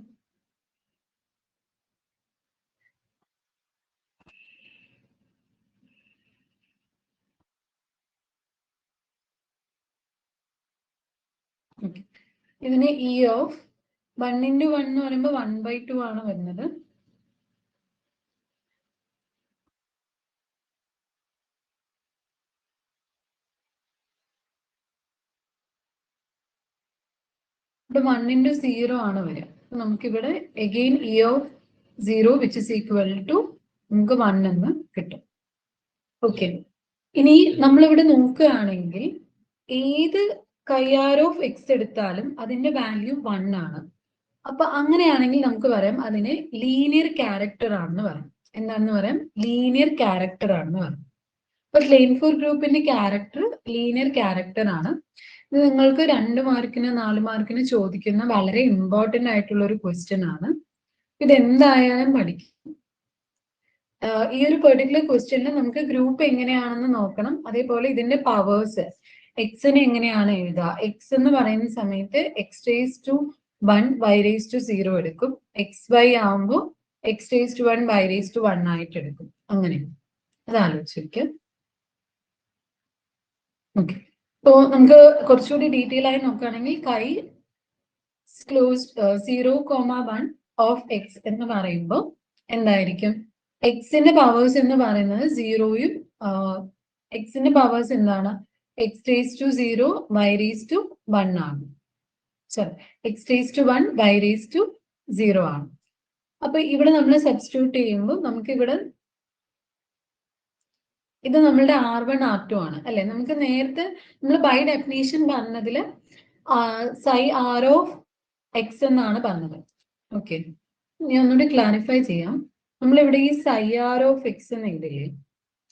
ഇതിന് E of 1 into 1 എന്ന് പറയുമ്പോൾ 1 by 2 ആണ് വരുന്നത്. ഇവിടെ 1 into 0 ആണ് വരിക. നമുക്കിവിടെ again E of 0 which is equal to നമുക്ക് 1 എന്ന് കിട്ടും. ഓക്കെ, ഇനി നമ്മളിവിടെ നോക്കുകയാണെങ്കിൽ ഏത് chi-r of x എടുത്താലും അതിന്റെ വാല്യൂ 1 ആണ്. അപ്പൊ അങ്ങനെയാണെങ്കിൽ നമുക്ക് പറയാം അതിനെ ലീനിയർ ക്യാരക്ടർ ആണെന്ന് പറയാം. എന്താണെന്ന് പറയാം? ലീനിയർ ക്യാരക്ടർ ആണെന്ന് പറയാം. അപ്പൊ ക്ലെയിൻഫോർ ഗ്രൂപ്പിന്റെ ക്യാരക്ടർ ലീനിയർ ക്യാരക്ടർ ആണ്. ഇത് നിങ്ങൾക്ക് 2 മാർക്കിന് 4 മാർക്കിന് ചോദിക്കുന്ന വളരെ ഇമ്പോർട്ടന്റ് ആയിട്ടുള്ള ഒരു ക്വസ്റ്റ്യൻ ആണ്. ഇത് എന്തായാലും പഠിക്കും. ഈ ഒരു പെർട്ടിക്കുലർ ക്വസ്റ്റ്യനിൽ നമുക്ക് ഗ്രൂപ്പ് എങ്ങനെയാണെന്ന് നോക്കണം. അതേപോലെ ഇതിന്റെ പവേഴ്സ് എക്സിനെ എങ്ങനെയാണ് എഴുതുക? എക്സ് എന്ന് പറയുന്ന സമയത്ത് x raised to 1 y raised to 0 എടുക്കും. xy ആവുമ്പോൾ x raised to 1 y raised to 1 ആയിട്ട് എടുക്കും. അങ്ങനെ അത് ആലോചിച്ചിരിക്കും. ഓക്കെ, അപ്പോ നമുക്ക് കുറച്ചുകൂടി ഡീറ്റെയിൽ ആയി നോക്കുകയാണെങ്കിൽ കൈ ക്ലോസ്ഡ് 0,1 ഓഫ് എക്സ് എന്ന് പറയുമ്പോൾ എന്തായിരിക്കും? എക്സിന്റെ പവേഴ്സ് എന്ന് പറയുന്നത് സീറോയും എക്സിന്റെ പവേഴ്സ് എന്താണ്? X raise to 0 Y raise to 1 ആണ്. Sorry, X raise to 1 Y raise to 0 ആണ്. അപ്പൊ ഇവിടെ നമ്മൾ സബ്സ്റ്റിറ്റ്യൂട്ട് ചെയ്യുമ്പോൾ നമുക്ക് ഇവിടെ ഇത് നമ്മളുടെ R1 R2 ആണ് അല്ലെ? നമുക്ക് നേരത്തെ നമ്മൾ ബൈ ഡെഫിനേഷൻ പറഞ്ഞതിൽ സൈ ആർ ഓഫ് എക്സ് എന്നാണ് പറഞ്ഞത്. ഓക്കെ, ഞാൻ ഒന്നുകൂടി ക്ലാരിഫൈ ചെയ്യാം. നമ്മളിവിടെ ഈ സൈ ആർ ഓഫ് എക്സ് എന്ന് എഴുതില്ലേ?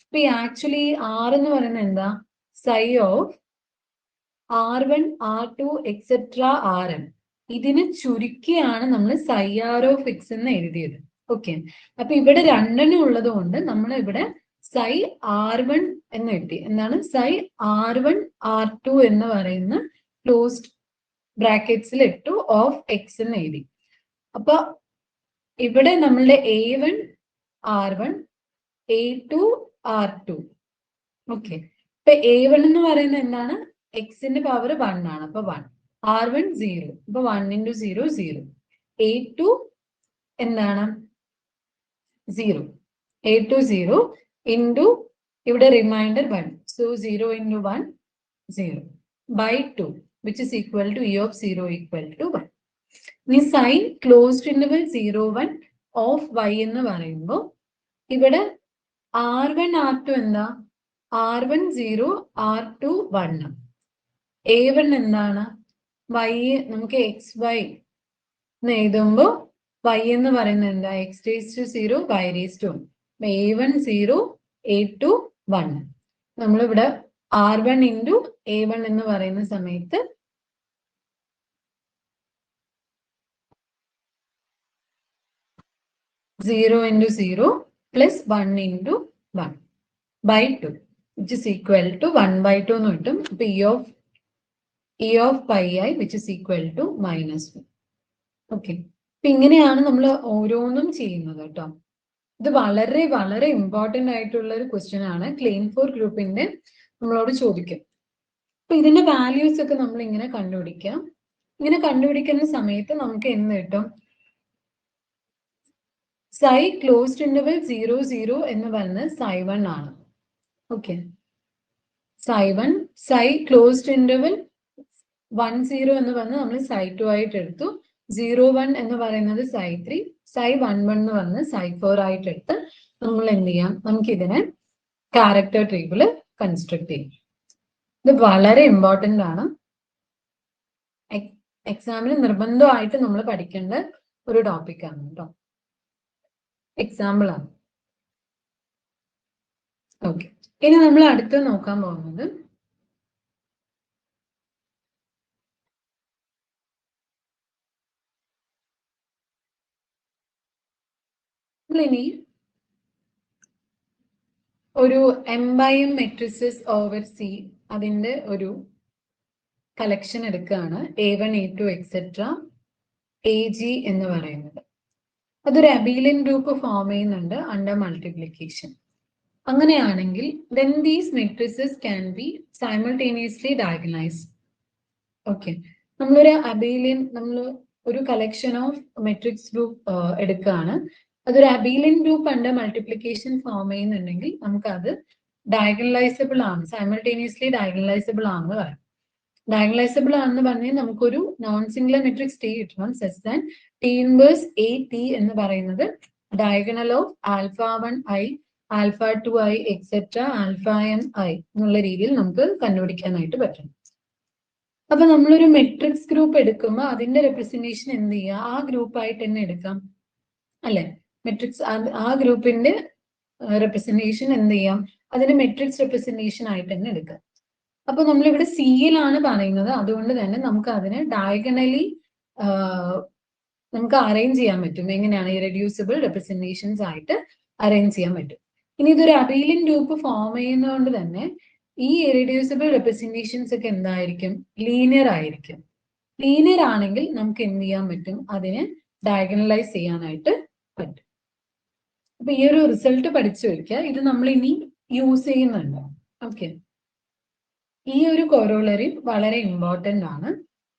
അപ്പൊ ഈ ആക്ച്വലി ആർ എന്ന് പറയുന്നത് എന്താ? Psi of R1 R2 etcetera RM. ഇതിന് ചുരുക്കിയാണ് നമ്മൾ സൈ ആർ ഓഫ് എക്സ് എന്ന് എഴുതിയത്. ഓക്കെ, അപ്പൊ ഇവിടെ രണ്ടെണ്ണം ഉള്ളത് കൊണ്ട് നമ്മൾ ഇവിടെ സൈ R1 എന്ന് എഴുതി. എന്താണ്? സൈ R1 R2 എന്ന് പറയുന്ന ക്ലോസ്ഡ് ബ്രാക്കറ്റ്സിൽ ഇട്ടു ഓഫ് എക്സ് എന്ന് എഴുതി. അപ്പൊ ഇവിടെ നമ്മളുടെ A1 R1 A2 R2. Okay, ഇപ്പൊ A1 എന്ന് പറയുന്നത് എന്താണ്? എക്സിന്റെ പവർ 1 ആണ്. അപ്പൊ 1. R1 0. അപ്പൊ 1 into 0 0. A2 എന്താണ്? 0. A2 0 into ഇവിടെ reminder 1. So 0 into 1 0 by 2 which is equal to E of 0 equal to 1. ഇനി sign closed interval 0 1 of y എന്ന് പറയുമ്പോൾ ഇവിടെ R1 R2 എന്താ? R1 0 R2 1. A1 എന്താണ്? y നമുക്ക് എക്സ് വൈ എന്ന് എഴുതുമ്പോൾ y എന്ന് പറയുന്നത് എന്താ? X raise to 0 Y raise to 1. A1 0 A2 1. നമ്മളിവിടെ R1 into A1 എന്ന് പറയുന്ന സമയത്ത് zero into 0 plus 1 into 1 by 2 which is equal to 1 by 2 എന്ന് കിട്ടും. അപ്പൊ E of pi I which is equal to -1. Okay, അപ്പൊ ഇങ്ങനെയാണ് നമ്മൾ ഓരോന്നും ചെയ്യുന്നത് കേട്ടോ. ഇത് വളരെ വളരെ ഇമ്പോർട്ടന്റ് ആയിട്ടുള്ള ഒരു ക്വസ്റ്റ്യൻ ആണ്. ക്ലെയിം ഫോർ ഗ്രൂപ്പിന്റെ നമ്മളോട് ചോദിക്കും. അപ്പൊ ഇതിന്റെ വാല്യൂസ് ഒക്കെ നമ്മൾ ഇങ്ങനെ കണ്ടുപിടിക്കാം. ഇങ്ങനെ കണ്ടുപിടിക്കുന്ന സമയത്ത് നമുക്ക് എന്ത് കിട്ടും? സൈ ക്ലോസ്ഡ് ഇന്റർവൽ 0 0 എന്ന് പറയുന്നത് സൈ 1 ആണ്. ഓക്കെ, സൈ 1 സൈ ക്ലോസ്ഡ് ഇന്റർവൽ 1 0 എന്ന് പറഞ്ഞ് നമ്മൾ സൈ 2 ആയിട്ട് എടുത്തു. 0 1 എന്ന് പറയുന്നത് സൈ 3, സൈ 1 1 എന്ന് പറഞ്ഞ് സൈ 4 ആയിട്ട് എടുത്ത് നമ്മൾ എന്ത് ചെയ്യാം? നമുക്ക് ഇതിനെ ക്യാരക്ടർ ടേബിള് കൺസ്ട്രക്ട് ചെയ്യും. ഇത് വളരെ ഇമ്പോർട്ടന്റ് ആണ്. എക്സാമിന് നിർബന്ധമായിട്ട് നമ്മൾ പഠിക്കേണ്ട ഒരു ടോപ്പിക് ആണ് കേട്ടോ. എക്സാമ്പിൾ ആണ്. ഓക്കെ, ഇനി നമ്മൾ അടുത്ത് നോക്കാൻ പോകുന്നത് ഇനി ഒരു M by M matrices over C അതിന്റെ ഒരു കളക്ഷൻ എടുക്കുകയാണ്. A1 A2 എക്സെട്ര AG എന്ന് പറയുന്നത്. അതൊരു അബീലിയൻ ഗ്രൂപ്പ് ഫോം ചെയ്യുന്നുണ്ട് അണ്ടർ മൾട്ടിപ്ലിക്കേഷൻ. അങ്ങനെയാണെങ്കിൽ then these matrices can be simultaneously diagonalized. Okay, നമ്മളൊരു അബീലിയൻ നമ്മൾ ഒരു കളക്ഷൻ ഓഫ് മെട്രിക്സ് ഗ്രൂപ്പ് എടുക്കുകയാണ്. അതൊരു Abelian group under multiplication form ചെയ്യുന്നുണ്ടെങ്കിൽ നമുക്ക് അത് ഡയഗണലൈസബിൾ ആണ്, സൈമൾട്ടേനിയസ്ലി ഡയഗണലൈസബിൾ ആണെന്ന് പറയാം. ഡയഗണലൈസബിൾ ആണെന്ന് പറഞ്ഞാൽ നമുക്കൊരു നോൺ സിംഗുലർ മെട്രിക്സ് ടി കിട്ടണം such than T inverse A T എന്ന് പറയുന്നത് diagonal of alpha 1 I alpha 2 I etcetera alpha M I എന്നുള്ള രീതിയിൽ നമുക്ക് കണ്ടുപിടിക്കാനായിട്ട് പറ്റും. അപ്പൊ നമ്മളൊരു മെട്രിക്സ് ഗ്രൂപ്പ് എടുക്കുമ്പോൾ അതിന്റെ റെപ്രസെന്റേഷൻ എന്ത് ചെയ്യുക? ആ ഗ്രൂപ്പായിട്ട് തന്നെ എടുക്കാം അല്ലെ? മെട്രിക്സ് ആ ഗ്രൂപ്പിന്റെ റെപ്രസെന്റേഷൻ എന്ത് ചെയ്യാം? അതിന്റെ മെട്രിക്സ് റെപ്രസെന്റേഷൻ ആയിട്ട് തന്നെ എടുക്കാം. അപ്പൊ നമ്മളിവിടെ സിയിലാണ് പറയുന്നത്, അതുകൊണ്ട് തന്നെ നമുക്ക് അതിനെ ഡയഗണലി നമുക്ക് അറേഞ്ച് ചെയ്യാൻ പറ്റും. എങ്ങനെയാണ്? ഇറെഡ്യൂസിബിൾ റെപ്രസെന്റേഷൻസ് ആയിട്ട് അറേഞ്ച് ചെയ്യാൻ പറ്റും. ഇനി ഇതൊരു അബീലിയൻ ഗ്രൂപ്പ് ഫോം ചെയ്യുന്നതുകൊണ്ട് തന്നെ ഈ ഇറെഡ്യൂസിബിൾ റെപ്രസെന്റേഷൻസ് ഒക്കെ എന്തായിരിക്കും? ലീനിയർ ആയിരിക്കും. ലീനിയർ ആണെങ്കിൽ നമുക്ക് എന്ത് ചെയ്യാൻ പറ്റും? അതിനെ ഡയഗണലൈസ് ചെയ്യാനായിട്ട് പറ്റും. അപ്പൊ ഈ ഒരു റിസൾട്ട് പഠിച്ചു വെക്കുക. ഇത് നമ്മൾ ഇനി യൂസ് ചെയ്യുന്നുണ്ട്. ഓക്കെ, ഈ ഒരു കൊറോളറി വളരെ ഇമ്പോർട്ടന്റ് ആണ്.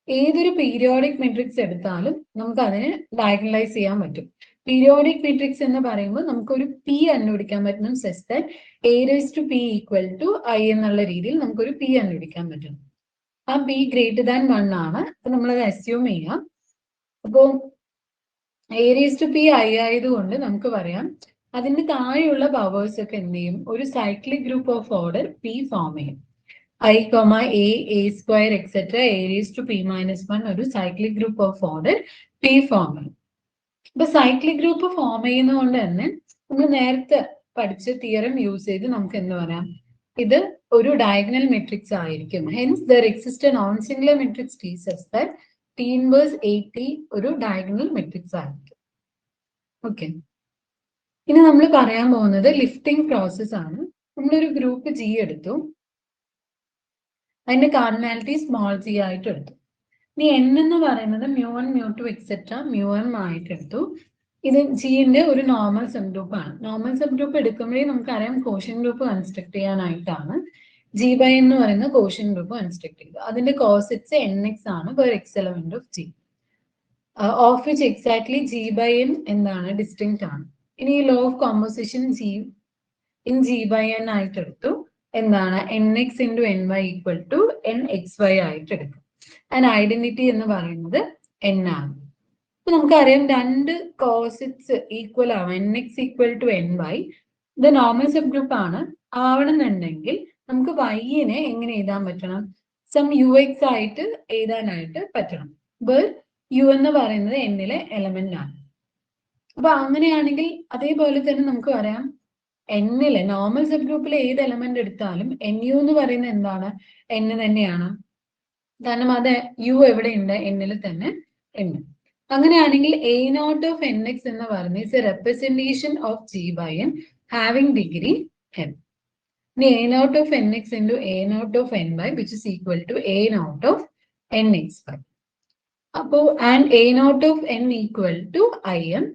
ഏതൊരു പീരിയോഡിക് മെട്രിക്സ് എടുത്താലും നമുക്ക് അതിനെ ഡയഗണലൈസ് ചെയ്യാൻ പറ്റും. പീരിയോഡിക് മെട്രിക്സ് എന്ന് പറയുമ്പോൾ നമുക്കൊരു പി കണ്ടുപിടിക്കാൻ പറ്റണം. Such that A raise to P equal to I എന്നുള്ള രീതിയിൽ നമുക്കൊരു പി കണ്ടുപിടിക്കാൻ പറ്റും. ആ പി ഗ്രേറ്റർ ദാൻ 1 ആണ്. അപ്പൊ നമ്മളത് അസ്യൂം ചെയ്യാം. അപ്പോൾ A raise to P I ആയതുകൊണ്ട് നമുക്ക് പറയാം അതിന്റെ താഴെയുള്ള പവേഴ്സ് ഒക്കെ എന്ത് ചെയ്യും, ഒരു cyclic group of order P form ചെയ്യും. I, a square, etc. a raised to p minus 1 ഒരു cyclic group of order P form ചെയ്യും. ഇപ്പൊ സൈക്ലിക് ഗ്രൂപ്പ് ഫോം ചെയ്യുന്നതുകൊണ്ട് തന്നെ നമ്മൾ നേരത്തെ പഠിച്ച തിയറം യൂസ് ചെയ്ത് നമുക്ക് എന്ത് പറയാം, ഇത് ഒരു ഡയഗണൽ മെട്രിക്സ് ആയിരിക്കും. Hence there exist A non singular matrix T such that T inverse A T ഒരു ഡയഗണൽ മെട്രിക്സ് ആയിരിക്കും. ഓക്കെ, ഇനി നമ്മൾ പറയാൻ പോകുന്നത് ലിഫ്റ്റിംഗ് പ്രോസസ് ആണ്. നമ്മളൊരു ഗ്രൂപ്പ് ജി എടുത്തു, അതിന്റെ കാർഡിനാലിറ്റി സ്മോൾ ജി ആയിട്ട് എടുത്തു. ഇനി എൻ എന്ന് പറയുന്നത് μ1 μ2 എക്സെട്ര μm ആയിട്ട് എടുത്തു. ഇത് ജിന്റെ ഒരു നോർമൽ സബ് ഗ്രൂപ്പ് ആണ്. നോർമൽ സബ് ഗ്രൂപ്പ് എടുക്കുമ്പോഴേ നമുക്കറിയാം കോഷ്യൻ ഗ്രൂപ്പ് കൺസ്ട്രക്ട് ചെയ്യാനായിട്ടാണ് ജി ബൈ എന്ന് പറയുന്ന കോഷ്യൻ ഗ്രൂപ്പ് കൺസ്ട്രക്ട് ചെയ്തത്. അതിന്റെ കോസെറ്റ്സ് nx ആണ് per X element of G, of which exactly G by N എന്താണ്, ഡിസ്റ്റിങ്ക്റ്റ് ആണ്. ഇനി law of composition G in G by N ആയിട്ട് എടുത്തു. എന്താണ്, nx into N Y equal to N X Y ആയിട്ട് എടുക്കും. And identity എന്ന് പറയുന്നത് n ആണ്. അപ്പൊ നമുക്കറിയാം രണ്ട് കോസെറ്റ്സ് ഈക്വൽ ആവാം, nx equal to N Y. ഇത് നോർമൽ സബ് ഗ്രൂപ്പ് ആണ്. ആവണമെന്നുണ്ടെങ്കിൽ നമുക്ക് y-നെ എങ്ങനെ എഴുതാൻ പറ്റണം, സം യു എക്സ് ആയിട്ട് എഴുതാനായിട്ട് പറ്റണം. വേർ യു എന്ന് പറയുന്നത് എന്നിലെ എലമെന്റ് ആണ്. അപ്പൊ അങ്ങനെയാണെങ്കിൽ അതേപോലെ തന്നെ നമുക്ക് പറയാം എന്നിലെ നോർമൽ സബ് ഗ്രൂപ്പിലെ ഏത് എലമെന്റ് എടുത്താലും എൻ യു എന്ന് പറയുന്നത് എന്താണ്, n തന്നെയാണ്. കാരണം അത് യു എവിടെയുണ്ട്, എന്നിൽ തന്നെ ഉണ്ട്. അങ്ങനെയാണെങ്കിൽ A not of N X എന്ന് പറയുന്നത് is a representation of G by N having degree N. ഇനി A not of N X into A not of N Y which is equal to A not of N X Y. അപ്പോ and A not of N equal to I M.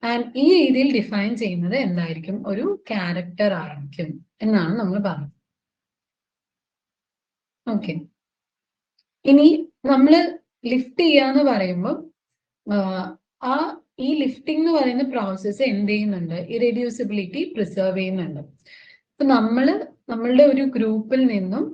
And ഈ രീതിയിൽ define ചെയ്യുന്നത് എന്തായിരിക്കും, ഒരു character ആയിരിക്കും എന്നാണ് നമ്മൾ പറഞ്ഞത്. ഓക്കെ, ഇനി നമ്മൾ ലിഫ്റ്റ് ചെയ്യാന്ന് പറയുമ്പോൾ ഈ ലിഫ്റ്റിംഗ് എന്ന് പറയുന്ന പ്രോസസ്സ് എന്ത് ചെയ്യുന്നുണ്ട്, ഇറെഡ്യൂസിബിലിറ്റി പ്രിസർവ് ചെയ്യുന്നുണ്ട്. അപ്പൊ നമ്മളുടെ ഒരു ഗ്രൂപ്പിൽ നിന്നും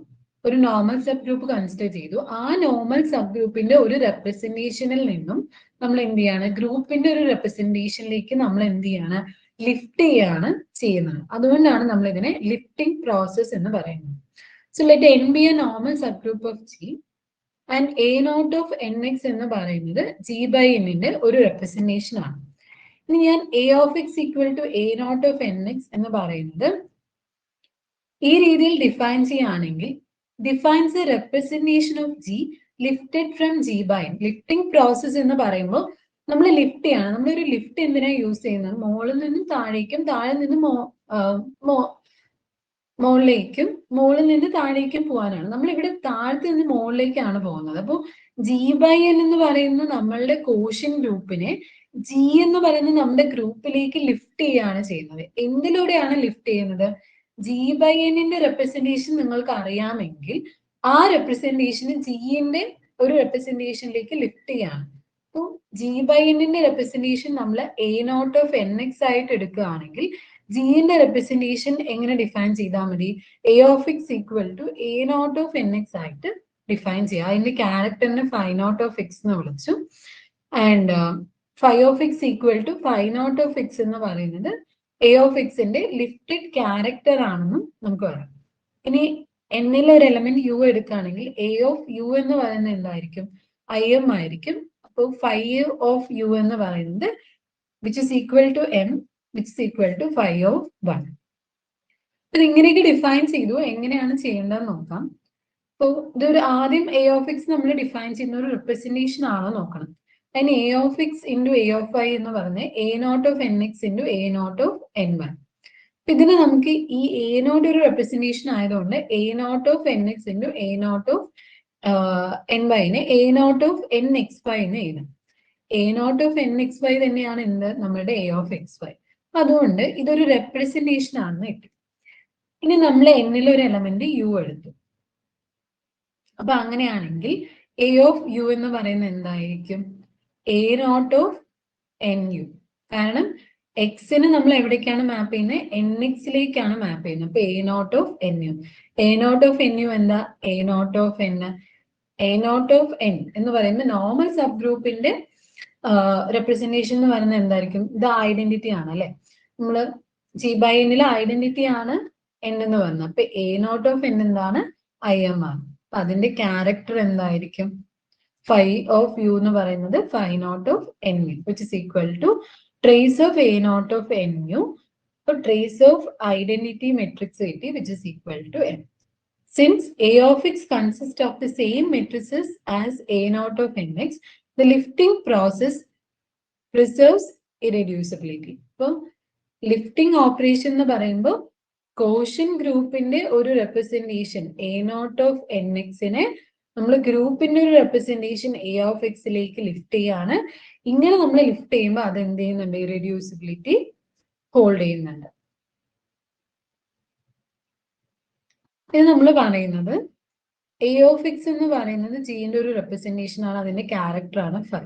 ഒരു നോർമൽ സബ് ഗ്രൂപ്പ് കൺസിഡർ ചെയ്തു. ആ നോർമൽ സബ് ഗ്രൂപ്പിന്റെ ഒരു റെപ്രസെന്റേഷനിൽ നിന്നും നമ്മൾ എന്ത് ചെയ്യാണ്, ഗ്രൂപ്പിന്റെ ഒരു റെപ്രസെന്റേഷനിലേക്ക് നമ്മൾ എന്ത് ചെയ്യാണ്, ലിഫ്റ്റ് ചെയ്യാണ് ചെയ്യുന്നത്. അതുകൊണ്ടാണ് നമ്മൾ ഇതിനെ ലിഫ്റ്റിംഗ് പ്രോസസ് എന്ന് പറയുന്നത്. So let N be a normal subgroup of G and A not of N X എന്ന് പറയുന്നത് ജി ബൈ എന്നിന്റെ ഒരു റെപ്രസെന്റേഷൻ ആണ്. ഇനി ഞാൻ A of X equal to A not of N X എന്ന് പറയുന്നത് ഈ രീതിയിൽ ഡിഫൈൻ ചെയ്യുകയാണെങ്കിൽ defines a representation of G lifted from G by N. Lifting process എന്ന് പറയുമ്പോൾ നമ്മൾ ലിഫ്റ്റ് ചെയ്യാണ്. നമ്മളൊരു ലിഫ്റ്റ് എന്തിനാ യൂസ് ചെയ്യുന്നത്, മുകളിൽ നിന്നും താഴേക്കും താഴെ നിന്നും മുകളിലേക്കും മുകളിൽ നിന്ന് താഴേക്കും പോകാനാണ്. നമ്മൾ ഇവിടെ താഴത്ത് നിന്ന് മുകളിലേക്കാണ് പോകുന്നത്. അപ്പോൾ ജി ബൈ എൻ എന്ന് പറയുന്ന നമ്മളുടെ കോഷ്യൻ ഗ്രൂപ്പിനെ ജി എന്ന് പറയുന്ന നമ്മുടെ ഗ്രൂപ്പിലേക്ക് ലിഫ്റ്റ് ചെയ്യാണ് ചെയ്യുന്നത്. എന്തിലൂടെയാണ് ലിഫ്റ്റ് ചെയ്യുന്നത്, ജി ബൈ എന്നിന്റെ റെപ്രസെന്റേഷൻ നിങ്ങൾക്ക് അറിയാമെങ്കിൽ ആ റെപ്രസെന്റേഷന് ജിന്റെ ഒരു റെപ്രസെന്റേഷനിലേക്ക് ലിഫ്റ്റ് ചെയ്യാണ്. അപ്പോൾ ജി ബൈ എന്നിന്റെ റെപ്രസെന്റേഷൻ നമ്മൾ A not of N X ആയിട്ട് എടുക്കുകയാണെങ്കിൽ ജിന്റെ റെപ്രസെന്റേഷൻ എങ്ങനെ ഡിഫൈൻ ചെയ്താൽ മതി, A of X equal to A not of N X ആയിട്ട് ഡിഫൈൻ ചെയ്യുക. അതിന്റെ ക്യാരക്ടറിനെ ഫൈ നോട്ട് ഓഫ് എക്സ് എന്ന് വിളിച്ചു. And phi of X equal to phi naught of X എന്ന് പറയുന്നത് എ ഓഫ് എക്സിന്റെ ലിഫ്റ്റഡ് ക്യാരക്ടർ ആണെന്നും നമുക്ക് പറയാം. ഇനി എന്നിൽ ഒരു എലമെന്റ് യു എടുക്കുകയാണെങ്കിൽ എ ഓഫ് യു എന്ന് പറയുന്നത് എന്തായിരിക്കും, ഐ എം ആയിരിക്കും. അപ്പോൾ ഫൈ ഓഫ് യു എന്ന് പറയുന്നത് which is equal to M which is equal to phi of 1. ഇത് ഇങ്ങനെയൊക്കെ ഡിഫൈൻ ചെയ്തു. എങ്ങനെയാണ് ചെയ്യേണ്ടതെന്ന് നോക്കാം. അപ്പോൾ ഇതൊരു ആദ്യം എ ഓഫ് എക്സ് നമ്മൾ ഡിഫൈൻ ചെയ്യുന്ന ഒരു റെപ്രസെന്റേഷൻ ആണോ നോക്കണം. അതിന് A of X into A of Y എന്ന് പറഞ്ഞ് A not of N X into A not of N Y. അപ്പൊ ഇതിന് നമുക്ക് ഈ എ നോട്ട് ഒരു റെപ്രസെന്റേഷൻ ആയതുകൊണ്ട് A not of N X into A not of N വൈനെ A not of N X Y എന്ന് എഴുതാം. A not of N X Y തന്നെയാണ് എന്ത്, നമ്മുടെ എ ഓഫ് എക്സ് വൈ. അതുകൊണ്ട് ഇതൊരു റെപ്രസെന്റേഷൻ ആണെന്ന് കിട്ടി. ഇനി നമ്മൾ എന്നിൽ ഒരു എലമെന്റ് യു എടുത്തു. അപ്പൊ അങ്ങനെയാണെങ്കിൽ എ ഓഫ് യു എന്ന് പറയുന്നത് എന്തായിരിക്കും? A not of N U. കാരണം എക്സിന് നമ്മൾ എവിടേക്കാണ് മാപ്പ് ചെയ്യുന്നത്? എൻ എക്സിലേക്കാണ് മാപ്പ് ചെയ്യുന്നത്. അപ്പൊ A not of N U. A not of N U എന്താ? A not of N. A not of N എന്ന് പറയുന്നത് നോർമൽ സബ് ഗ്രൂപ്പിന്റെ റെപ്രസെന്റേഷൻ എന്ന് പറയുന്നത് എന്തായിരിക്കും? ഇത് ഐഡന്റിറ്റി ആണ് അല്ലെ? നമ്മള് ജി ബൈ എന്നിലെ ഐഡന്റിറ്റി ആണ് എൻ എന്ന് പറയുന്നത്. അപ്പൊ എ നോട്ട് ഓഫ് എൻ എന്താണ്? ഐ എം ആണ്. അപ്പൊ അതിന്റെ ക്യാരക്ടർ എന്തായിരിക്കും? ഫൈ ഓഫ് യു എന്ന് പറയുന്നത് phi naught of N U which is equal to trace of A not of N U. അപ്പൊ ട്രേസ് ഓഫ് ഐഡന്റിറ്റി മെട്രിക്സ് കിട്ടി which is equal to N. Since A of x consists of the same matrices as A naught of nx, the lifting process preserves irreducibility. So, lifting operation എന്ന് പറയുമ്പോൾ quotient ഗ്രൂപ്പിന്റെ ഒരു representation A not of N എക്സിനെ നമ്മൾ ഗ്രൂപ്പിന്റെ ഒരു representation A of എക്സിലേക്ക് lift ചെയ്യാണ്. ഇങ്ങനെ നമ്മൾ ലിഫ്റ്റ് ചെയ്യുമ്പോൾ അത് എന്ത് ചെയ്യുന്നുണ്ട്? ഇറെഡ്യൂസിബിലിറ്റി ഹോൾഡ് ചെയ്യുന്നുണ്ട്. ഇത് നമ്മൾ പറയുന്നത് എ ഓഫ് എക്സ് എന്ന് പറയുന്നത് ജിന്റെ ഒരു റെപ്രസെന്റേഷൻ ആണ്, അതിന്റെ ക്യാരക്ടർ ആണ് ഫൈ.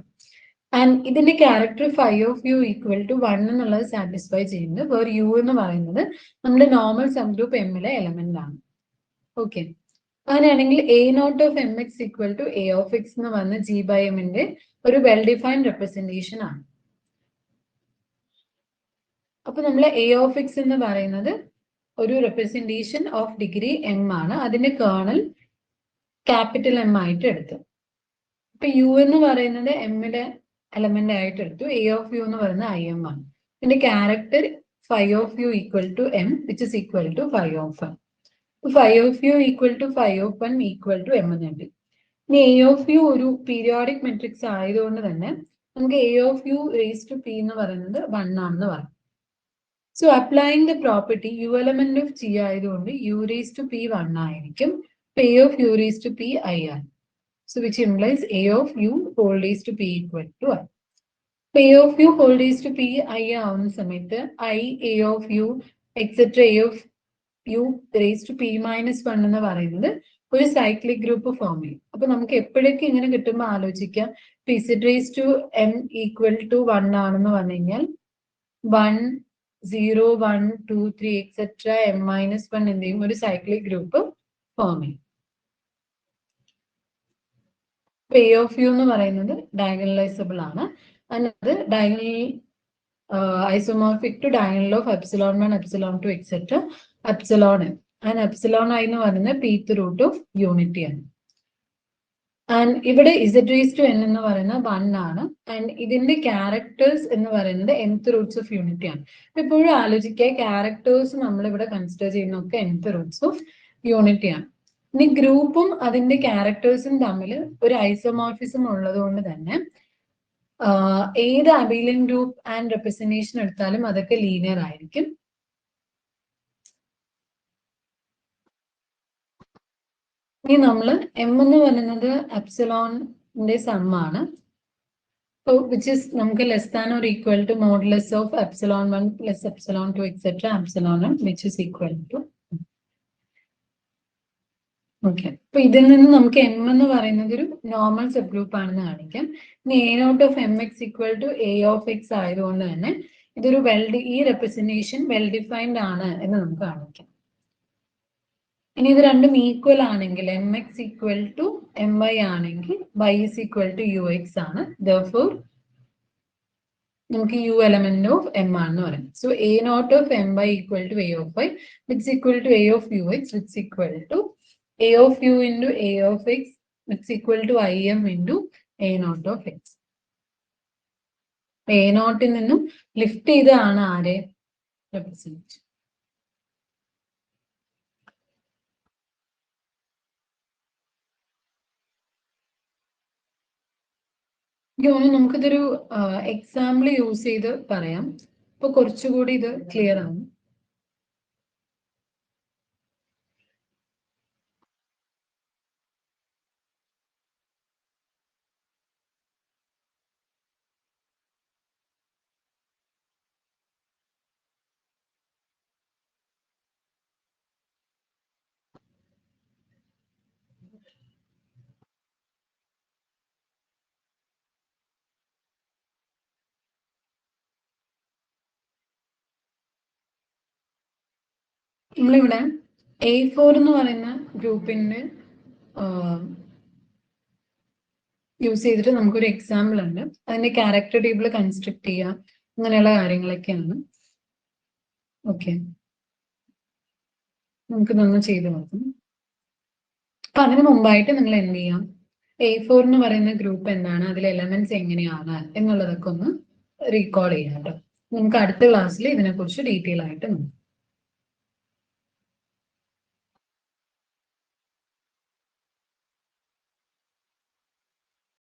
ആൻഡ് ഇതിന്റെ character phi of U equal to 1 എന്നുള്ളത് സാറ്റിസ്ഫൈ ചെയ്യുന്നത്. വേർ യു എന്ന് പറയുന്നത് നമ്മുടെ നോർമൽ സബ് ഗ്രൂപ്പ് എമ്മിലെ എലമെന്റ് ആണ്. ഓക്കെ, അങ്ങനെയാണെങ്കിൽ A not of M X equal to A of X എന്ന് പറയുന്ന ജി ബൈ എമ്മിന്റെ ഒരു വെൽ ഡിഫൈൻഡ് റെപ്രസെന്റേഷൻ ആണ്. അപ്പൊ നമ്മൾ എ ഓഫ് എക്സ് എന്ന് പറയുന്നത് ഒരു റെപ്രസെന്റേഷൻ ഓഫ് ഡിഗ്രി എം ആണ്. അതിന്റെ കേർണൽ ക്യാപിറ്റൽ എം ആയിട്ട് എടുത്തു. ഇപ്പൊ യു എന്ന് പറയുന്നത് എമ്മിലെ എലമെന്റ് ആയിട്ട് എടുത്തു. എ ഓഫ് യു എന്ന് പറയുന്നത് ഐ എം ആണ്. ഇതിന്റെ character phi of U equal to M which is equal to phi of M. Phi of U equal to phi of M equal to M എന്ന് കിട്ടി. ഇനി A of U ഒരു periodic matrix ആയതുകൊണ്ട് തന്നെ നമുക്ക് A of U raise to P എന്ന് പറയുന്നത് 1 ആണെന്ന് പറയാം. So applying the property U element of G ആയതുകൊണ്ട് യു റേസ് ടു പി 1 ആയിരിക്കും. A of U raise to P I ആണ്. So which implies A of u whole raised to p equal to I. A of u whole raised to p I ആവുന്ന സമയത്ത് I, A of u, etc. A of u raised to p minus 1 എന്ന് പറയുന്നത് ഒരു cyclic group form ചെയ്യും. അപ്പൊ നമുക്ക് എപ്പോഴൊക്കെ ഇങ്ങനെ കിട്ടുമ്പോൾ ആലോചിക്കാം, z raised to m equal to 1 ആണെന്ന് പറഞ്ഞു കഴിഞ്ഞാൽ 1, 0, 1, 2, 3 etc. m minus 1 എന്ത് ചെയ്യും? ഒരു സൈക്ലിക് ഗ്രൂപ്പ് ഫോം ചെയ്യും. എ ഓഫ് യു എന്ന് പറയുന്നത് ഡയഗണലൈസബിൾ ആണ്. അത് diagonal isomorphic to diagonal of epsilon 1, epsilon 2 etcetera epsilon M. And epsilon I എന്ന് പറയുന്നത് പീത്ത് റൂട്ട് ഓഫ് യൂണിറ്റി ആണ്. ആൻഡ് ഇവിടെ ഇസഡ് റേസ് ടു എൻ എന്ന് പറയുന്നത് 1 ആണ്. ആൻഡ് ഇതിന്റെ ക്യാരക്ടേഴ്സ് എന്ന് പറയുന്നത് nth റൂട്ട്സ് ഓഫ് യൂണിറ്റി ആണ്. ഇപ്പോഴും ആലോചിക്കുക, ക്യാരക്ടേഴ്സ് നമ്മൾ ഇവിടെ കൺസിഡർ ചെയ്യുന്നതൊക്കെ nth റൂട്ട്സ് ഓഫ് യൂണിറ്റി ആണ്. ഇനി ഗ്രൂപ്പും അതിന്റെ ക്യാരക്ടേഴ്സും തമ്മിൽ ഒരു ഐസോമോർഫിസം ഉള്ളത് കൊണ്ട് തന്നെ ഏത് അബീലിയൻ ഗ്രൂപ്പ് ആൻഡ് റെപ്രസെന്റേഷൻ എടുത്താലും അതൊക്കെ ലീനിയർ ആയിരിക്കും. ഇനി നമ്മൾ എം എന്ന് പറയുന്നത് എപ്സിലോണിന്റെ സമ്മാണ്. which is നമുക്ക് less than or equal to modulus of epsilon 1 plus epsilon 2 etcetera epsilon M which is equal to. Okay, അപ്പൊ ഇതിൽ നിന്ന് നമുക്ക് എം എന്ന് പറയുന്നത് ഒരു നോർമൽ സബ് ഗ്രൂപ്പ് ആണെന്ന് കാണിക്കാം. ഇനി A not of M X equal to A of X ആയതുകൊണ്ട് തന്നെ ഇതൊരു ഈ റെപ്രസെന്റേഷൻ വെൽ ഡിഫൈൻഡ് ആണ് എന്ന് നമുക്ക് കാണിക്കാം. ഇനി ഇത് രണ്ടും ഈക്വൽ ആണെങ്കിൽ M X equal to M Y ആണെങ്കിൽ Y is equal to U X ആണ്. Therefore നമുക്ക് യു എലമെന്റ് ഓഫ് എം ആണെന്ന് പറയാം. So A not of M Y equal to A of Y which equal to A of U X which equal to A of u into A of x which is equal to im into A naught of x. A naught in നിന്നും lift ചെയ്താണ് ആരെ represent. നമുക്കിതൊരു example use ചെയ്ത് പറയാം. അപ്പൊ കുറച്ചുകൂടി ഇത് clear ആണ്. നമ്മളിവിടെ A4 എന്ന് പറയുന്ന ഗ്രൂപ്പിന്റെ യൂസ് ചെയ്തിട്ട് നമുക്കൊരു എക്സാമ്പിൾ ഉണ്ട്. അതിന്റെ ക്യാരക്ടർ ടേബിൾ കൺസ്ട്രക്ട് ചെയ്യുക, അങ്ങനെയുള്ള കാര്യങ്ങളൊക്കെയാണ്. ഓക്കെ, നമുക്ക് ഇതൊന്ന് ചെയ്ത് നോക്കാം. അപ്പൊ അതിന് മുമ്പായിട്ട് നിങ്ങൾ എന്ത് ചെയ്യാം, A4 എന്ന് പറയുന്ന ഗ്രൂപ്പ് എന്താണ്, അതിലെ എലമെന്റ്സ് എങ്ങനെയാണ് എന്നുള്ളതൊക്കെ ഒന്ന് റീകോൾ ചെയ്യാം കേട്ടോ. നമുക്ക് അടുത്ത ക്ലാസ്സിൽ ഇതിനെക്കുറിച്ച് ഡീറ്റെയിൽ ആയിട്ട് നോക്കാം.